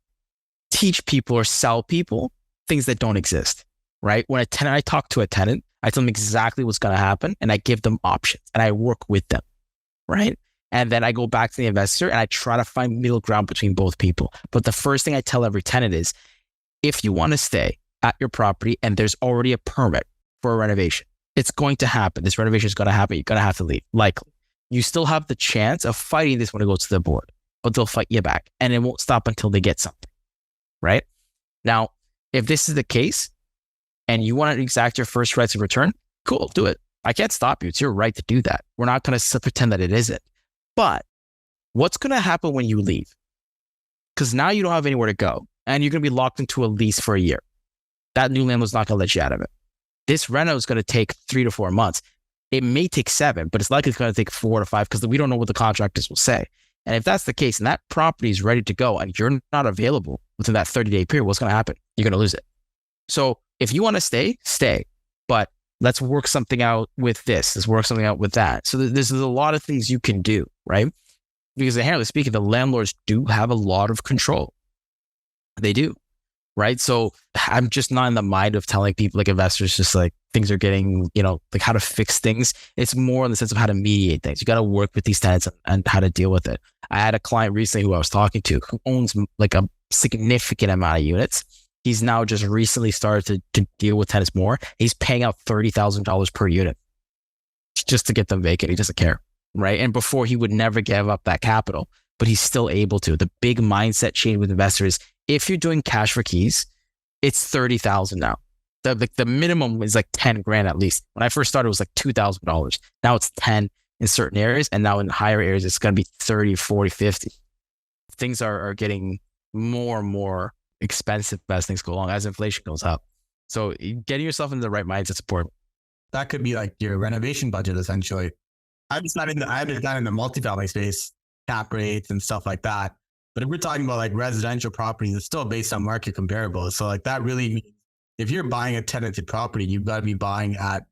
teach people or sell people things that don't exist, right? When I talk to a tenant, I tell them exactly what's going to happen and I give them options and I work with them, right? And then I go back to the investor and I try to find middle ground between both people. But the first thing I tell every tenant is, if you want to stay at your property and there's already a permit for a renovation, it's going to happen. This renovation is going to happen. You're going to have to leave, likely. You still have the chance of fighting this when it goes to the board, but they'll fight you back and it won't stop until they get something, right? Now, if this is the case and you want to exact your first rights of return, cool, do it. I can't stop you. It's your right to do that. We're not going to pretend that it isn't. But what's going to happen when you leave? Because now you don't have anywhere to go and you're going to be locked into a lease for a year. That new landlord's not going to let you out of it. This reno is going to take 3 to 4 months. It may take 7, but it's likely it's going to take 4 to 5 because we don't know what the contractors will say. And if that's the case and that property is ready to go and you're not available within that 30-day period, what's going to happen? You're going to lose it. So if you want to stay, stay. But let's work something out with this. Let's work something out with that. So there's a lot of things you can do, right? Because inherently speaking, the landlords do have a lot of control. They do, right? So I'm just not in the mind of telling people, investors, just things are getting, how to fix things. It's more in the sense of how to mediate things. You got to work with these tenants and how to deal with it. I had a client recently who I was talking to who owns a significant amount of units. He's now just recently started to deal with tenants more. He's paying out $30,000 per unit just to get them vacant. He doesn't care, right? And before he would never give up that capital. but he's still able to. The big mindset change with investors, if you're doing cash for keys, it's 30,000 now. The minimum is like 10 grand at least. When I first started, it was like $2,000. Now it's 10 in certain areas. And now in higher areas, it's going to be 30, 40, 50. Things are getting more and more expensive as things go along, as inflation goes up. So getting yourself into the right mindset is important. That could be like your renovation budget, essentially. I'm not in the multifamily space, cap rates and stuff like that. But if we're talking about like residential properties, it's still based on market comparables. So like that really means if you're buying a tenanted property, you've got to be buying at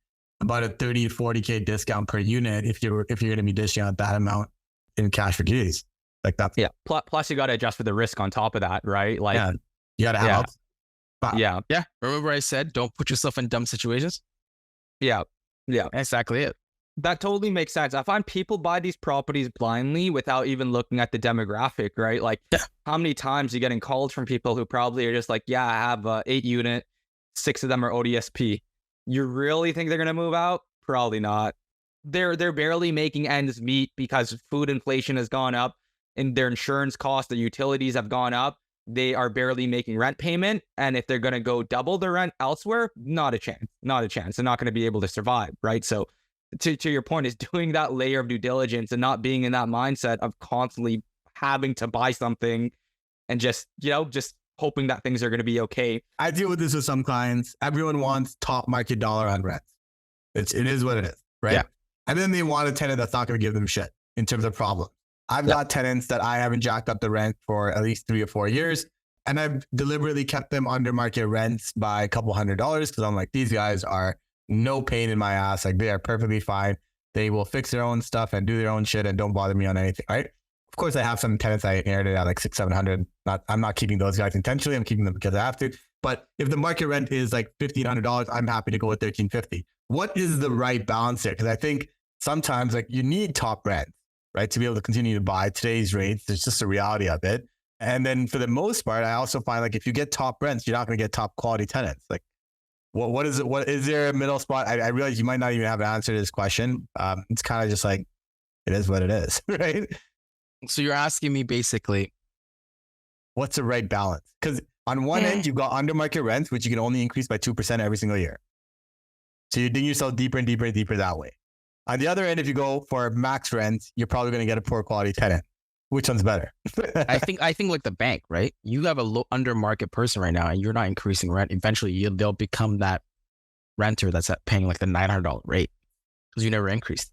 about a 30 to 40K discount per unit if you're going to be dishing out that amount in cash for keys. Like that's Plus you got to adjust for the risk on top of that, right? Like you got to have. Yeah. Remember I said don't put yourself in dumb situations. Yeah. Exactly it. That totally makes sense. I find people buy these properties blindly without even looking at the demographic, right? Like how many times are you getting called from people who probably are just like, yeah, I have 8 unit, 6 of them are ODSP. You really think they're going to move out? Probably not. They're barely making ends meet because food inflation has gone up and their insurance costs, their utilities have gone up. They are barely making rent payment. And if they're going to go double the rent elsewhere, not a chance. They're not going to be able to survive, right? So to your point is doing that layer of due diligence and not being in that mindset of constantly having to buy something and just hoping that things are going to be okay. I deal with this with some clients. Everyone wants top market dollar on rents. It is what it is, right? Yeah. And then they want a tenant that's not going to give them shit in terms of problem. I've got tenants that I haven't jacked up the rent for at least 3 or 4 years. And I've deliberately kept them under market rents by a couple $100 because I'm like, these guys are no pain in my ass. Like they are perfectly fine. They will fix their own stuff and do their own shit and don't bother me on anything, right? Of course, I have some tenants I inherited at like $600-700. I'm not keeping those guys intentionally. I'm keeping them because I have to. But if the market rent is like $1,500, I'm happy to go with $1,350. What is the right balance here? Because I think sometimes like you need top rent, right, to be able to continue to buy today's rates. There's just a reality of it. And then for the most part, I also find like if you get top rents, you're not going to get top quality tenants. Like what is it? What is there a middle spot? I realize you might not even have an answer to this question. It's kind of just like, it is what it is, right? So you're asking me basically, what's the right balance? Because on one end, you've got under market rents, which you can only increase by 2% every single year. So you're digging yourself deeper and deeper and deeper that way. On the other end, if you go for max rent, you're probably going to get a poor quality tenant. Which one's better? I think like the bank, right? You have a low under market person right now and you're not increasing rent. Eventually they'll become that renter that's paying like the $900 rate because you never increased.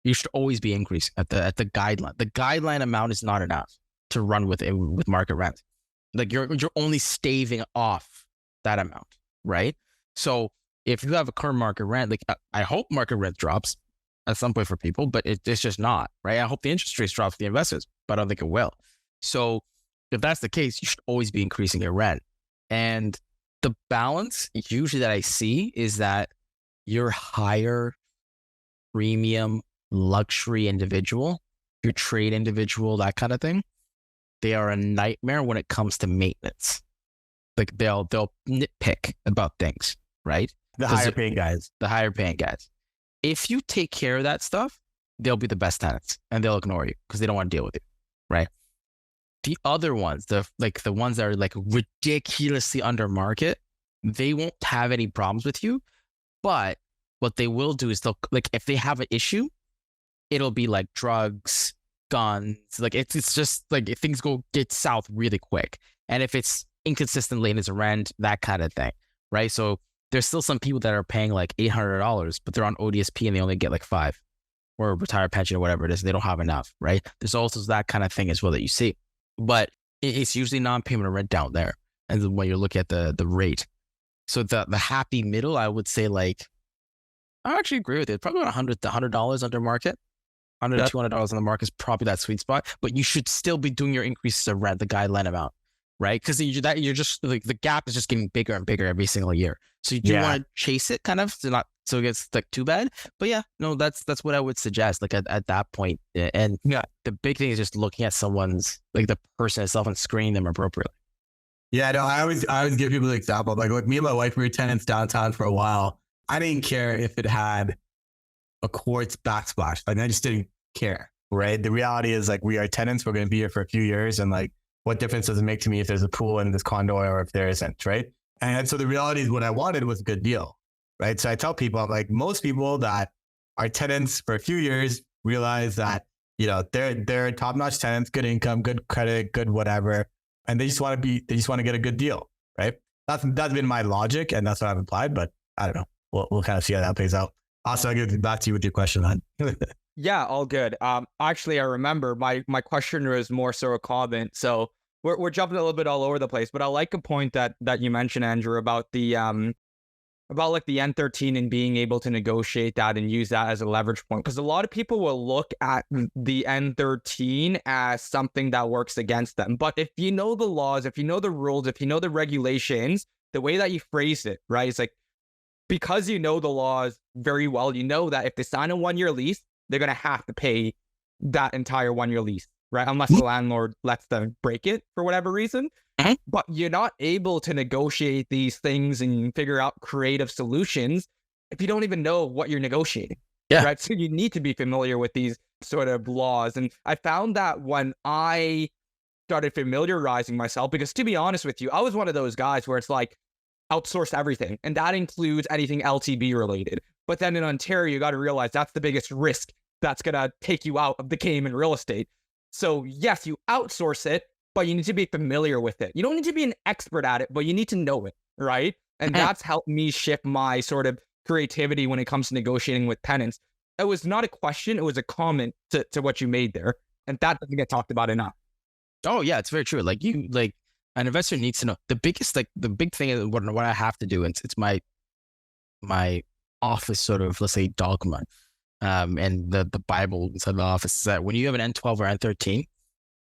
You should always be increasing at the guideline. The guideline amount is not enough to run with market rent. Like you're only staving off that amount, right? So if you have a current market rent, like I hope market rent drops at some point for people, but it's just not, right? I hope the interest rates drop for the investors, but I don't think it will. So if that's the case, you should always be increasing your rent. And the balance usually that I see is that your higher premium luxury individual, your trade individual, that kind of thing, they are a nightmare when it comes to maintenance. Like they'll nitpick about things, right? The higher paying guys. If you take care of that stuff, they'll be the best tenants and they'll ignore you because they don't want to deal with you, right? The other ones, the ones that are like ridiculously under market, they won't have any problems with you. But what they will do is they'll, like, if they have an issue, it'll be like drugs, guns. Like it's just like if things get south really quick. And if it's inconsistent late rent, that kind of thing, right? So there's still some people that are paying like $800, but they're on ODSP and they only get like 5 or retired pension or whatever it is. They don't have enough, right? There's also that kind of thing as well that you see, but it's usually non-payment of rent down there. And when you look at the rate, so the happy middle, I would say like, I actually agree with it. Probably about $100 under market, $100 to $200 on the market is probably that sweet spot, but you should still be doing your increases of rent, the guideline amount, right? Because you're just like the gap is just getting bigger and bigger every single year. So you do want to chase it kind of so it gets like too bad. But yeah, no, that's what I would suggest. Like at that point, and the big thing is just looking at someone's like the person itself and screening them appropriately. Yeah, no, I always give people the example. Like me and my wife, we were tenants downtown for a while. I didn't care if it had a quartz backsplash. Like I just didn't care. right? The reality is like, we are tenants. We're going to be here for a few years. And like, what difference does it make to me if there's a pool in this condo or if there isn't, right? And so the reality is what I wanted was a good deal, right? So I tell people, I'm like, most people that are tenants for a few years realize that, you know, they're top-notch tenants, good income, good credit, good whatever. And they just want to get a good deal, right? That's been my logic, and that's what I've applied, but I don't know. We'll kind of see how that plays out. Also, I'll give it back to you with your question, man. Yeah, all good. Actually, I remember my question was more so a comment. So we're jumping a little bit all over the place, but I like a point that you mentioned, Andrew, about the like the N13 and being able to negotiate that and use that as a leverage point. Because a lot of people will look at the N13 as something that works against them. But if you know the laws, if you know the rules, if you know the regulations, the way that you phrase it, right? It's like, because you know the laws very well, you know that if they sign a 1-year lease, they're going to have to pay that entire 1-year lease, right? Unless the landlord lets them break it for whatever reason. But you're not able to negotiate these things and figure out creative solutions if you don't even know what you're negotiating. Yeah. Right. So you need to be familiar with these sort of laws. And I found that when I started familiarizing myself, because to be honest with you, I was one of those guys where it's like, outsource everything. And that includes anything LTB related. But then in Ontario, you got to realize that's the biggest risk that's going to take you out of the game in real estate. So yes, you outsource it, but you need to be familiar with it. You don't need to be an expert at it, but you need to know it, right? And that's helped me shift my sort of creativity when it comes to negotiating with tenants. It was not a question, it was a comment to what you made there. And that doesn't get talked about enough. Oh yeah, it's very true. Like an investor needs to know the big thing is what I have to do. And it's my office sort of, let's say, dogma. And the Bible inside the office is that when you have an N12 or N13,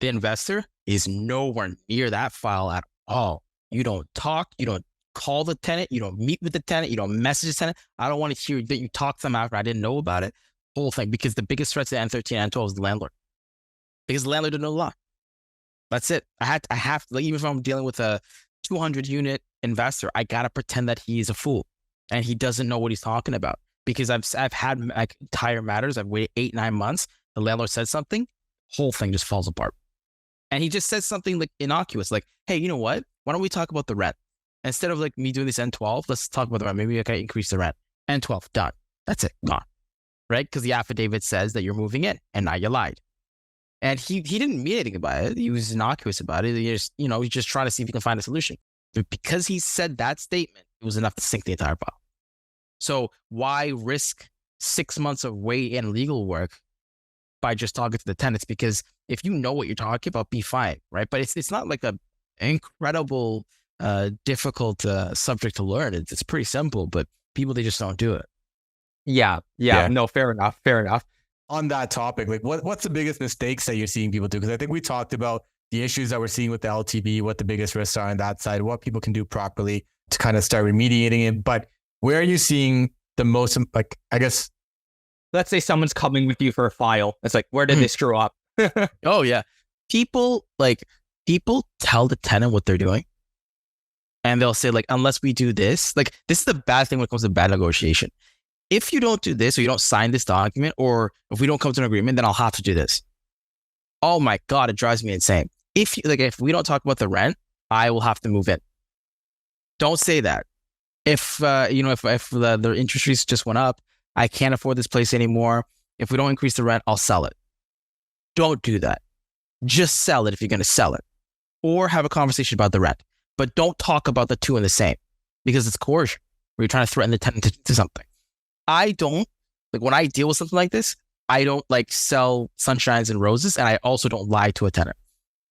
the investor is nowhere near that file at all. You don't talk, you don't call the tenant, you don't meet with the tenant, you don't message the tenant. I don't want to hear that you talk to them after I didn't know about it. Whole thing, because the biggest threat to N13 and N12 is the landlord. Because the landlord doesn't know the law. That's it. I have to, like, even if I'm dealing with a 200 unit investor, I gotta pretend that he is a fool and he doesn't know what he's talking about. Because I've had like entire matters. I've waited 8-9 months. The landlord said something, whole thing just falls apart. And he just says something like innocuous, like, "Hey, you know what? Why don't we talk about the rent instead of like me doing this N12? Let's talk about the rent. Maybe I can increase the rent. N12 done. That's it, gone, right? Because the affidavit says that you're moving in, and now you lied." And he didn't mean anything about it. He was innocuous about it. He's just trying to see if he can find a solution. But because he said that statement, it was enough to sink the entire file. So why risk 6 months of wait and legal work by just talking to the tenants? Because if you know what you're talking about, be fine, right? But it's not like a incredible, difficult subject to learn. It's pretty simple, but people, they just don't do it. Yeah. No, fair enough. On that topic, like what's the biggest mistakes that you're seeing people do? Because I think we talked about the issues that we're seeing with the LTB, what the biggest risks are on that side, what people can do properly to kind of start remediating it. But where are you seeing the most, like, I guess, let's say someone's coming with you for a file. It's like, where did they screw up? Oh yeah. People tell the tenant what they're doing. And they'll say, like, unless we do this, like, this is the bad thing when it comes to bad negotiation. If you don't do this, or you don't sign this document, or if we don't come to an agreement, then I'll have to do this. Oh my God, it drives me insane. If we don't talk about the rent, I will have to move in. Don't say that. If the interest rates just went up, I can't afford this place anymore. If we don't increase the rent, I'll sell it. Don't do that. Just sell it if you're going to sell it, or have a conversation about the rent. But don't talk about the two in the same, because it's coercion, where you're trying to threaten the tenant to something. I don't, like, when I deal with something like this, I don't like sell sunshines and roses, and I also don't lie to a tenant.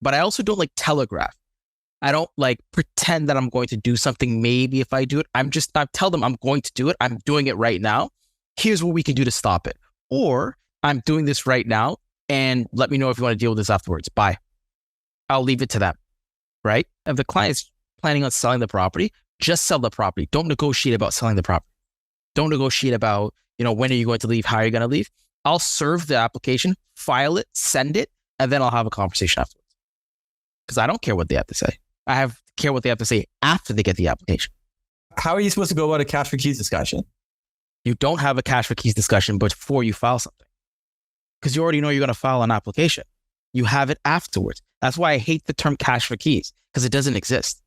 But I also don't like telegraph. I don't like pretend that I'm going to do something maybe if I do it. I tell them I'm going to do it. I'm doing it right now. Here's what we can do to stop it. Or I'm doing this right now, and let me know if you want to deal with this afterwards. Bye. I'll leave it to them, right? If the client is planning on selling the property, just sell the property. Don't negotiate about selling the property. Don't negotiate about, when are you going to leave? How are you going to leave? I'll serve the application, file it, send it, and then I'll have a conversation afterwards. Because I don't care what they have to say. Care what they have to say after they get the application. How are you supposed to go about a cash for keys discussion? You don't have a cash for keys discussion before you file something. because you already know you're going to file an application. You have it afterwards. That's why I hate the term cash for keys, because it doesn't exist.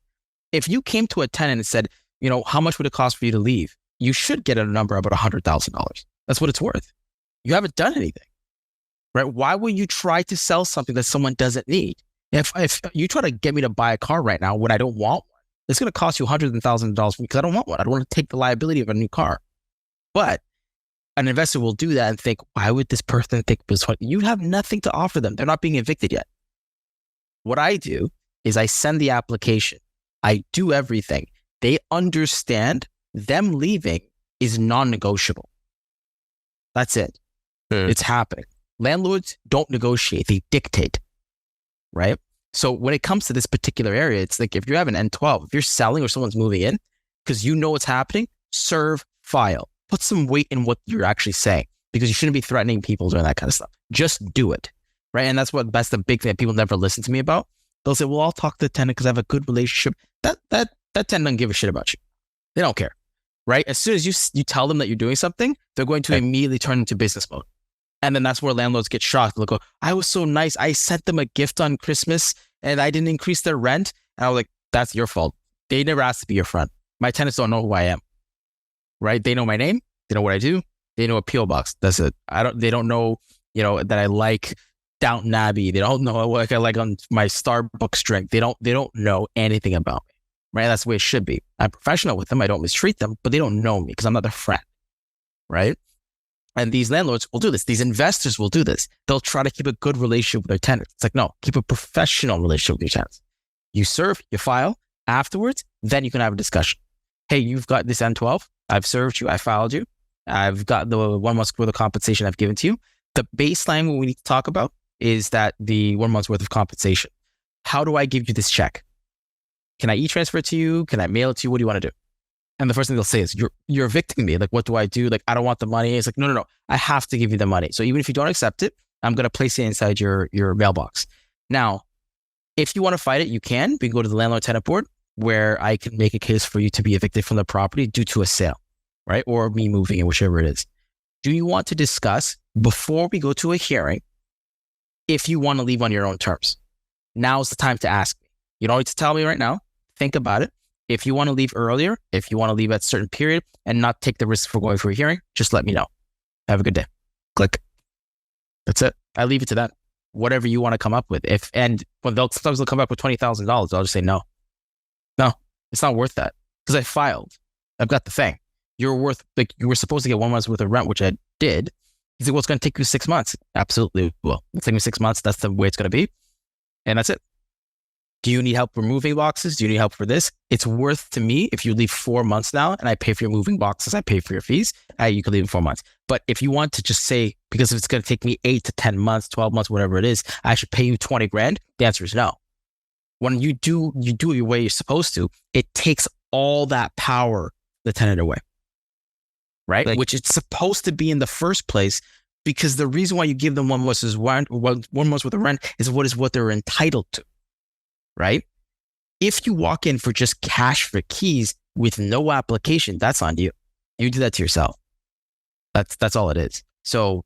If you came to a tenant and said, how much would it cost for you to leave? You should get a number about $100,000. That's what it's worth. You haven't done anything, right? Why would you try to sell something that someone doesn't need? If you try to get me to buy a car right now when I don't want one, it's going to cost you $100,000 because I don't want one. I don't want to take the liability of a new car. But an investor will do that and think, why would this person think this one? You have nothing to offer them. They're not being evicted yet. What I do is I send the application. I do everything. They understand them leaving is non-negotiable. That's it. It's happening. Landlords don't negotiate. They dictate, right? So when it comes to this particular area, it's like if you have an N12, if you're selling or someone's moving in, because you know what's happening, serve, file. Put some weight in what you're actually saying, because you shouldn't be threatening people doing that kind of stuff. Just do it, right? And that's the big thing that people never listen to me about. They'll say, well, I'll talk to the tenant because I have a good relationship. That tenant doesn't give a shit about you. They don't care, right? As soon as you tell them that you're doing something, they're going to immediately turn into business mode. And then that's where landlords get shocked. They'll go, I was so nice. I sent them a gift on Christmas and I didn't increase their rent. And I was like, that's your fault. They never asked to be your friend. My tenants don't know who I am, right? They know my name. They know what I do. They know a P.O. box. That's it. They don't know, that I like Downton Abbey. They don't know what I like on my Starbucks drink. They don't know anything about me, right? That's the way it should be. I'm professional with them. I don't mistreat them, but they don't know me because I'm not their friend, right? And these landlords will do this. These investors will do this. They'll try to keep a good relationship with their tenants. It's like, no, keep a professional relationship with your tenants. You serve, you file. Afterwards, then you can have a discussion. Hey, you've got this N12. I've served you. I filed you. I've got the 1 month's worth of compensation I've given to you. The baseline what we need to talk about is that the 1 month's worth of compensation. How do I give you this check? Can I e-transfer it to you? Can I mail it to you? What do you want to do? And the first thing they'll say is, you're evicting me. Like, what do I do? Like, I don't want the money. It's like, no. I have to give you the money. So even if you don't accept it, I'm going to place it inside your mailbox. Now, if you want to fight it, you can. We can go to the landlord-tenant board where I can make a case for you to be evicted from the property due to a sale, right? Or me moving it, whichever it is. Do you want to discuss before we go to a hearing if you want to leave on your own terms? Now's the time to ask me. You don't need to tell me right now. Think about it. If you want to leave earlier, if you want to leave at a certain period and not take the risk for going for a hearing, just let me know. Have a good day. Click. That's it. I leave it to them. Whatever you want to come up with. Sometimes they'll come up with $20,000. I'll just say no. No, it's not worth that because I filed. I've got the thing. You were supposed to get 1 month's worth of rent, which I did. He's like, well, it's going to take you 6 months. Absolutely. Well, it's taking me 6 months. That's the way it's going to be. And that's it. Do you need help removing boxes? Do you need help for this? It's worth to me if you leave 4 months now and I pay for your moving boxes, I pay for your fees, you can leave in 4 months. But if you want to just say, because if it's going to take me 8 to 10 months, 12 months, whatever it is, I should pay you 20 grand, the answer is no. When you do it your way you're supposed to, it takes all that power the tenant away, right? Which it's supposed to be in the first place, because the reason why you give them 1 month's worth of rent is what they're entitled to. Right? If you walk in for just cash for keys with no application, that's on you. You do that to yourself. That's all it is. So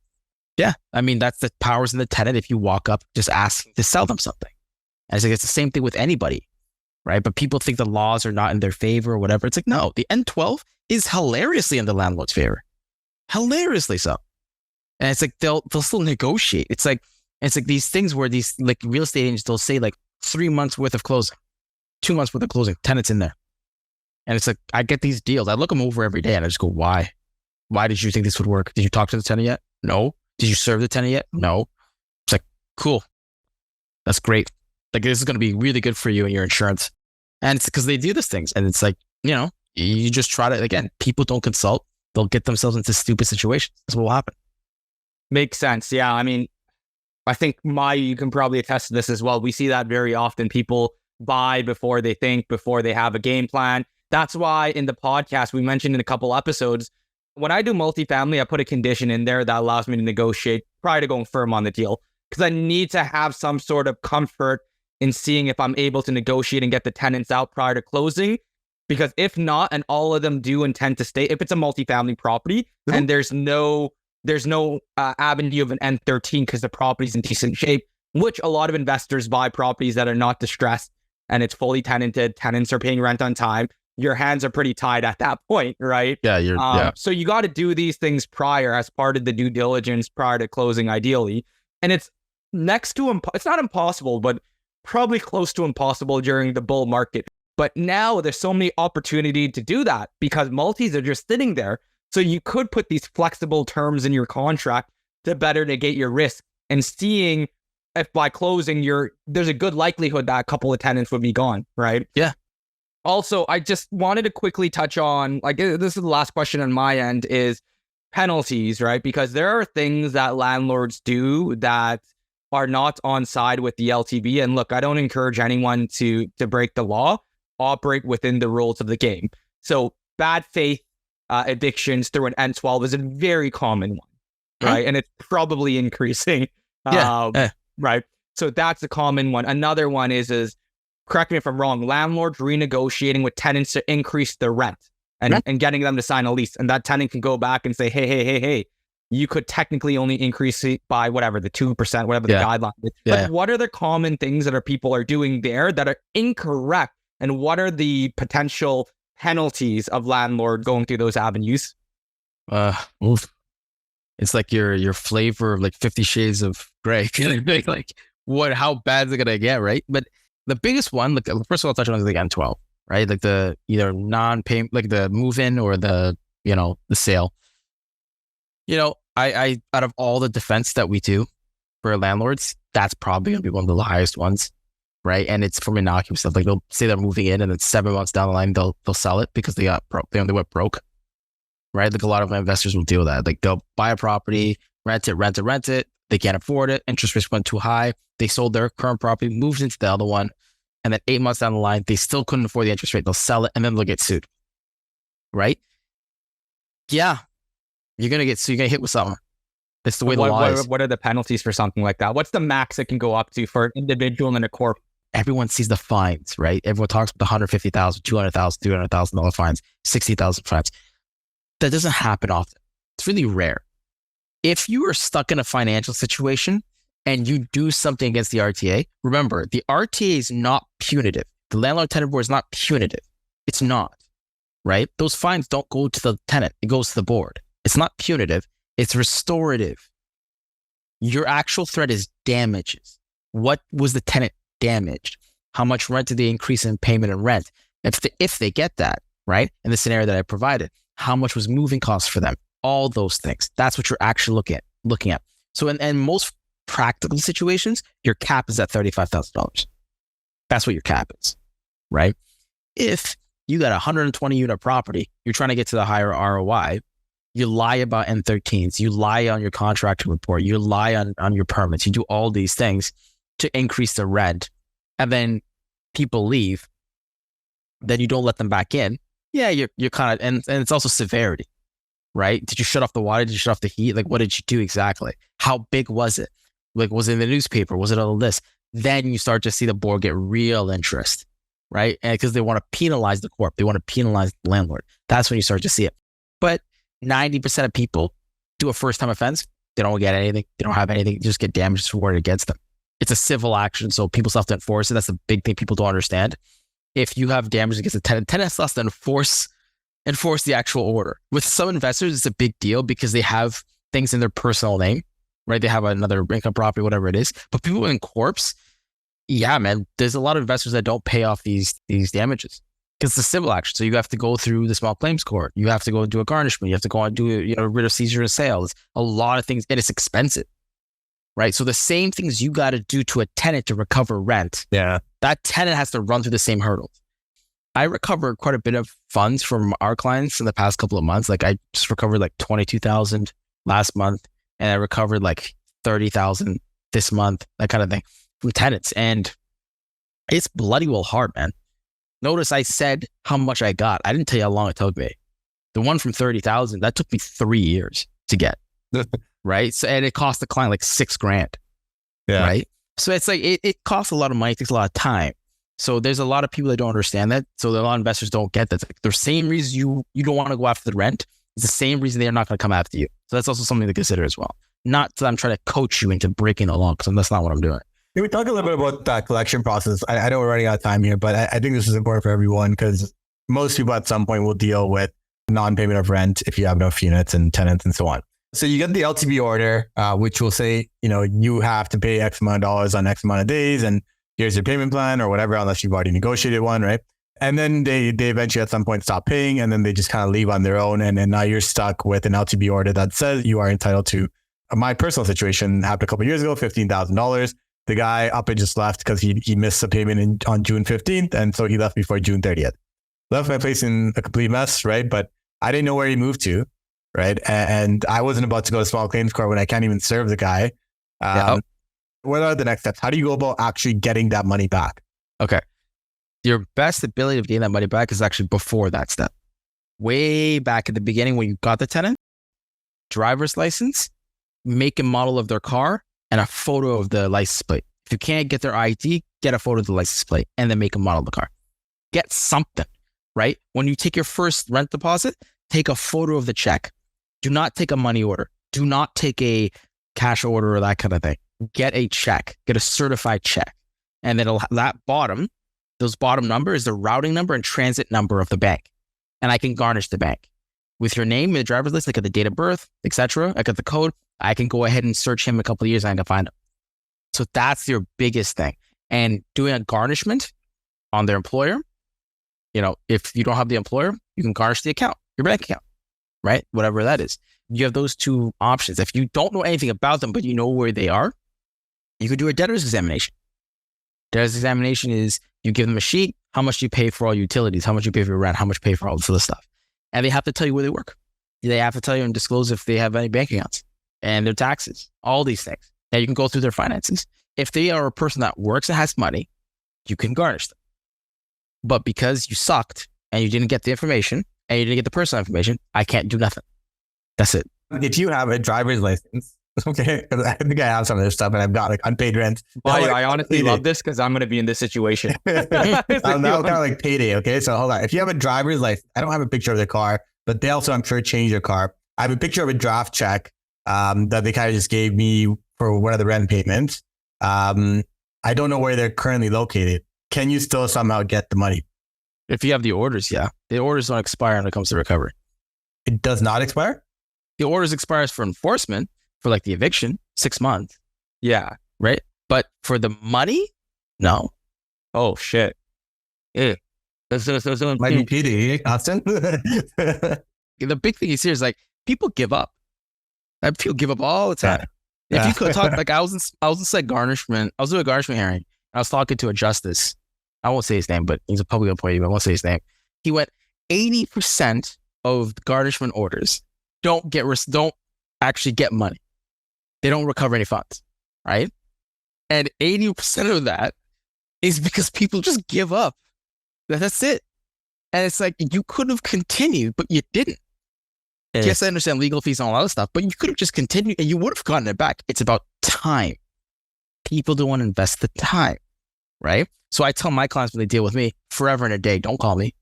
yeah, I mean, that's the powers in the tenant if you walk up just asking to sell them something. And it's like, it's the same thing with anybody, right? But people think the laws are not in their favor or whatever. It's like, no, the N12 is hilariously in the landlord's favor. Hilariously so. And it's like, they'll still negotiate. It's like these things where these like real estate agents, they'll say like 3 months worth of closing, 2 months worth of closing, tenants in there. And it's like, I get these deals. I look them over every day and I just go, why? Why did you think this would work? Did you talk to the tenant yet? No. Did you serve the tenant yet? No. It's like, cool. That's great. Like, this is going to be really good for you and your insurance. And it's because they do these things. And it's like, you just try to, again, people don't consult. They'll get themselves into stupid situations. That's what will happen. Makes sense. Yeah. I mean, I think you can probably attest to this as well. We see that very often. People buy before they think, before they have a game plan. That's why in the podcast, we mentioned in a couple episodes, when I do multifamily, I put a condition in there that allows me to negotiate prior to going firm on the deal, because I need to have some sort of comfort in seeing if I'm able to negotiate and get the tenants out prior to closing. Because if not, and all of them do intend to stay, if it's a multifamily property and there's no there's no avenue of an N13 because the property's in decent shape, which a lot of investors buy properties that are not distressed and it's fully tenanted. Tenants are paying rent on time. Your hands are pretty tied at that point, right? Yeah, So you got to do these things prior as part of the due diligence prior to closing, ideally. And it's next to it's not impossible, but probably close to impossible during the bull market. But now there's so many opportunity to do that because multis are just sitting there. So you could put these flexible terms in your contract to better negate your risk, and seeing if by closing there's a good likelihood that a couple of tenants would be gone, right? Yeah. Also, I just wanted to quickly touch on, like, this is the last question on my end, is penalties, right? Because there are things that landlords do that are not on side with the LTB. And look, I don't encourage anyone to break the law, operate within the rules of the game. So bad faith evictions through an N12 is a very common one, right? And it's probably increasing. Right? So that's a common one. Another one is correct me if I'm wrong, landlords renegotiating with tenants to increase their rent and getting them to sign a lease. And that tenant can go back and say, hey, you could technically only increase it by whatever, the 2%, whatever the guideline is. But what are the common things that people are doing there that are incorrect? And what are the potential penalties of landlord going through those avenues? It's like your flavor of like 50 Shades of Grey. Like, how bad is it gonna get, right? But the biggest one, like, first of all, I'll touch on is like N12, right? Like the either non-payment, like the move-in or the sale. I out of all the defense that we do for landlords, that's probably gonna be one of the highest ones, right? And it's from innocuous stuff. Like they'll say they're moving in, and then 7 months down the line they'll sell it because they went broke, right? Like a lot of my investors will deal with that. Like they'll buy a property, rent it. They can't afford it. Interest rates went too high. They sold their current property, moved into the other one, and then 8 months down the line they still couldn't afford the interest rate. They'll sell it, and then they'll get sued, right? Yeah, you're gonna get hit with something. It's the way the law is. What are the penalties for something like that? What's the max it can go up to for an individual and a corp? Everyone sees the fines, right? Everyone talks about the $150,000, $200,000, $300,000 fines, $60,000 fines. That doesn't happen often. It's really rare. If you are stuck in a financial situation and you do something against the RTA, remember, the RTA is not punitive. The landlord-tenant board is not punitive. It's not, right? Those fines don't go to the tenant. It goes to the board. It's not punitive. It's restorative. Your actual threat is damages. What was the tenant damaged? How much rent did they increase in payment and rent? If they get that, right? In the scenario that I provided, how much was moving costs for them? All those things. That's what you're actually looking at. So in most practical situations, your cap is at $35,000. That's what your cap is, right? If you got a 120 unit property, you're trying to get to the higher ROI, you lie about N13s, you lie on your contract report, you lie on your permits, you do all these things to increase the rent, and then people leave, then you don't let them back in. Yeah, you're kind of, and it's also severity, right? Did you shut off the water? Did you shut off the heat? Like, what did you do exactly? How big was it? Like, was it in the newspaper? Was it on the list? Then you start to see the board get real interest, right? And because they want to penalize the corp, they want to penalize the landlord. That's when you start to see it. But 90% of people do a first-time offense. They don't get anything. They don't have anything. They just get damages rewarded against them. It's a civil action, so people still have to enforce it. That's the big thing people don't understand. If you have damage against a tenant still has to enforce the actual order. With some investors, it's a big deal because they have things in their personal name, right? They have another income property, whatever it is. But people in corps, yeah, man, there's a lot of investors that don't pay off these damages because it's a civil action. So you have to go through the small claims court. You have to go do a garnishment. You have to go and do writ of seizure and sale. It's a lot of things, and it's expensive, right? So the same things you got to do to a tenant to recover rent. Yeah. That tenant has to run through the same hurdles. I recovered quite a bit of funds from our clients in the past couple of months. Like I just recovered like $22,000 last month, and I recovered like $30,000 this month, that kind of thing from tenants. And it's bloody well hard, man. Notice I said how much I got. I didn't tell you how long it took me. The one from $30,000, that took me 3 years to get, right? So, and it cost the client like $6,000, right? So it's like, it costs a lot of money, it takes a lot of time. So there's a lot of people that don't understand that. So a lot of investors don't get that. It's like the same reason you don't want to go after the rent It's the same reason they're not going to come after you. So that's also something to consider as well. Not that I'm trying to coach you into breaking the law, because that's not what I'm doing. Can we talk a little bit about that collection process? I know we're running out of time here, but I think this is important for everyone because most people at some point will deal with non-payment of rent if you have enough units and tenants and so on. So you get the LTB order, which will say, you have to pay X amount of dollars on X amount of days, and here's your payment plan or whatever, unless you've already negotiated one, right? And then they eventually at some point stop paying, and then they just kind of leave on their own. And then now you're stuck with an LTB order that says you are entitled to. My personal situation happened a couple of years ago, $15,000. The guy up and just left because he missed the payment on June 15th. And so he left before June 30th. Left my place in a complete mess, right? But I didn't know where he moved to, right? And I wasn't about to go to small claims court when I can't even serve the guy. What are the next steps? How do you go about actually getting that money back? Okay. Your best ability of getting that money back is actually before that step. Way back at the beginning when you got the tenant, driver's license, make and model of their car, and a photo of the license plate. If you can't get their ID, get a photo of the license plate and then make and model of the car. Get something, right? When you take your first rent deposit, take a photo of the check. Do not take a money order. Do not take a cash order or that kind of thing. Get a check. Get a certified check. And then those bottom number is the routing number and transit number of the bank. And I can garnish the bank. With your name and the driver's list, I got the date of birth, etc. I got the code. I can go ahead and search him a couple of years and I can find him. So that's your biggest thing. And doing a garnishment on their employer, if you don't have the employer, you can garnish the account, your bank account, right? Whatever that is. You have those two options. If you don't know anything about them, but you know where they are, you could do a debtor's examination. Debtor's examination is you give them a sheet, how much you pay for all utilities, how much you pay for your rent, how much you pay for all this other stuff. And they have to tell you where they work. They have to tell you and disclose if they have any bank accounts and their taxes, all these things. Now you can go through their finances. If they are a person that works and has money, you can garnish them. But because you sucked and you didn't get the information and you didn't get the personal information, I can't do nothing. That's it. If you have a driver's license, okay, because I think I have some of this stuff and I've got unpaid rent. I honestly love this because I'm going to be in this situation. I'm now kind of like payday. Okay, so hold on. If you have a driver's license, I don't have a picture of the car, but they also, I'm sure, change your car. I have a picture of a draft check that they kind of just gave me for one of the rent payments. I don't know where they're currently located. Can you still somehow get the money? If you have the orders, yeah. The orders don't expire when it comes to recovery. It does not expire? The orders expires for enforcement, for like the eviction, 6 months. Yeah. Right? But for the money, no. Oh, shit. Yeah. Might be PD, Austin. The big thing is here is like people give up. People give up all the time. Yeah. If you could talk, like I was in garnishment. I was doing a garnishment hearing. I was talking to a justice. I won't say his name, but he's a public employee, but I won't say his name. He went 80% of garnishment orders don't actually get money. They don't recover any funds, right? And 80% of that is because people just give up. That's it. And it's like, you could have continued, but you didn't. Yes, I understand legal fees and all that other stuff, but you could have just continued and you would have gotten it back. It's about time. People don't want to invest the time, right? So I tell my clients when they deal with me, forever and a day, don't call me.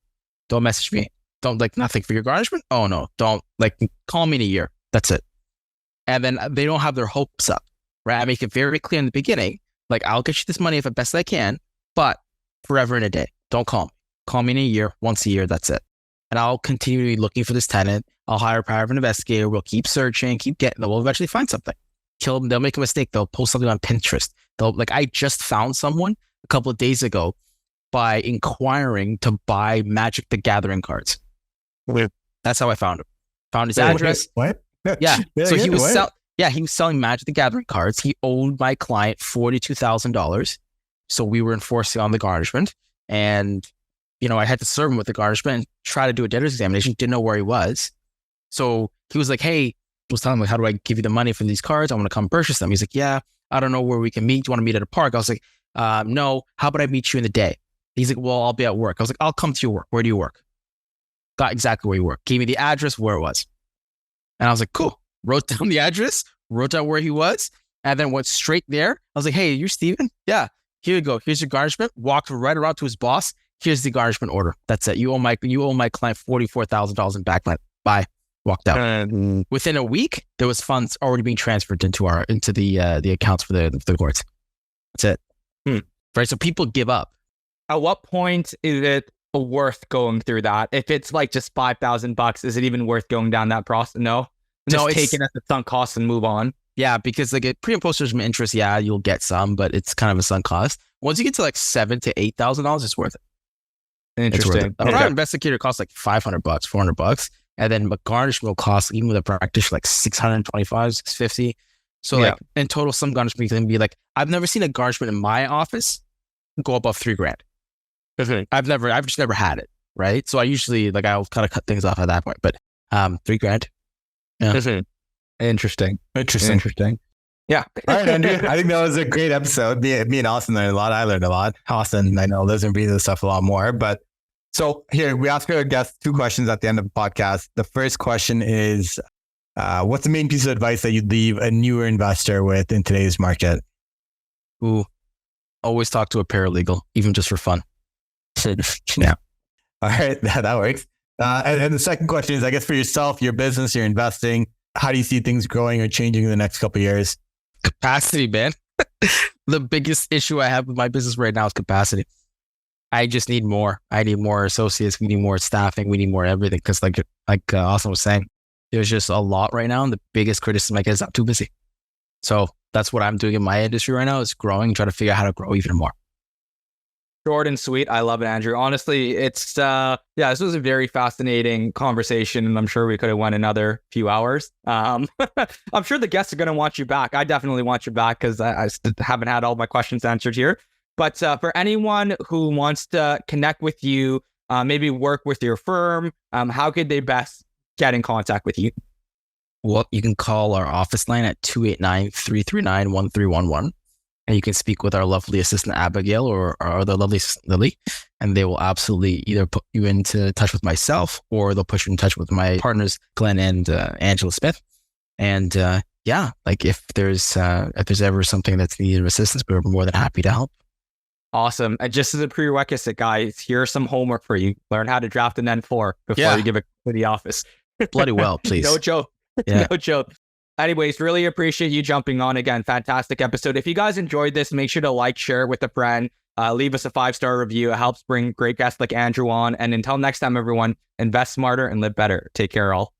Don't message me. Don't nothing for your garnishment. Oh no, don't call me in a year. That's it. And then they don't have their hopes up, right? I make it very clear in the beginning, I'll get you this money if as best I can, but forever and a day, don't call me. Call me in a year, once a year, that's it. And I'll continue to be looking for this tenant. I'll hire a private investigator. We'll keep searching, we'll eventually find something. Kill them. They'll make a mistake. They'll post something on Pinterest. I just found someone a couple of days ago by inquiring to buy Magic the Gathering cards. That's how I found him. Found his address. What? Yeah. So he was selling Magic the Gathering cards. He owed my client $42,000. So we were enforcing on the garnishment. And, I had to serve him with the garnishment and try to do a debtor's examination. Didn't know where he was. So he was like, hey, I was telling him, how do I give you the money for these cards? I want to come purchase them. He's like, yeah, I don't know where we can meet. Do you want to meet at a park? I was like, no, how about I meet you in the day? He's like, well, I'll be at work. I was like, I'll come to your work. Where do you work? Got exactly where you work. Gave me the address, where it was. And I was like, cool. Wrote down the address, wrote down where he was, and then went straight there. I was like, hey, you're Steven? Yeah, here you go. Here's your garnishment. Walked right around to his boss. Here's the garnishment order. That's it. You owe my client $44,000 in back rent. Bye. walked out. Within a week, there was funds already being transferred into the accounts for the courts. That's it. Right. So people give up. At what point is it worth going through that? If it's like just $5,000, is it even worth going down that process? No, just take it as a sunk cost and move on. Yeah, because like pre and post judgment interest, yeah, you'll get some, but it's kind of a sunk cost. Once you get to like $7,000 to $8,000, it's worth it. Interesting. A private investigator costs like $500, $400, and then a garnishment will cost, even with a practitioner, like $625, $650. So like in total, some garnishment can be like, I've never seen a garnishment in my office go above $3,000. I've just never had it, right? So I usually I'll kind of cut things off at that point, but $3,000. Yeah. Interesting. Yeah. All right, Andrew. I think that was a great episode. Me and Austin learned a lot. I learned a lot. Austin, I know, lives and breathes this stuff a lot more. But so here, we ask our guests 2 questions at the end of the podcast. The first question is, what's the main piece of advice that you'd leave a newer investor with in today's market? Ooh, always talk to a paralegal, even just for fun. Yeah. All right, that works. And the second question is, I guess, for yourself, your business, your investing, how do you see things growing or changing in the next couple of years? Capacity, man. The biggest issue I have with my business right now is capacity. I just need more. I need more associates. We need more staffing. We need more everything. Because like Austin was saying, there's just a lot right now. And the biggest criticism I get is I'm too busy. So that's what I'm doing in my industry right now, is growing and trying to figure out how to grow even more. Short and sweet. I love it, Andrew. Honestly, it's this was a very fascinating conversation, and I'm sure we could have went another few hours. I'm sure the guests are going to want you back. I definitely want you back because I haven't had all my questions answered here. But for anyone who wants to connect with you, maybe work with your firm, how could they best get in contact with you? Well, you can call our office line at 289-339-1311. And you can speak with our lovely assistant, Abigail, or our other lovely assistant, Lily, and they will absolutely either put you into touch with myself, or they'll put you in touch with my partners, Glenn and Angela Smith. And if there's ever something that's needed assistance, we're more than happy to help. Awesome. And just as a prerequisite, guys, here's some homework for you. Learn how to draft an N4 before you give it to the office. Bloody well, please. No joke. Yeah. No joke. Anyways, really appreciate you jumping on again. Fantastic episode. If you guys enjoyed this, make sure to like, share it with a friend. Leave us a 5-star review. It helps bring great guests like Andrew on. And until next time, everyone, invest smarter and live better. Take care, all.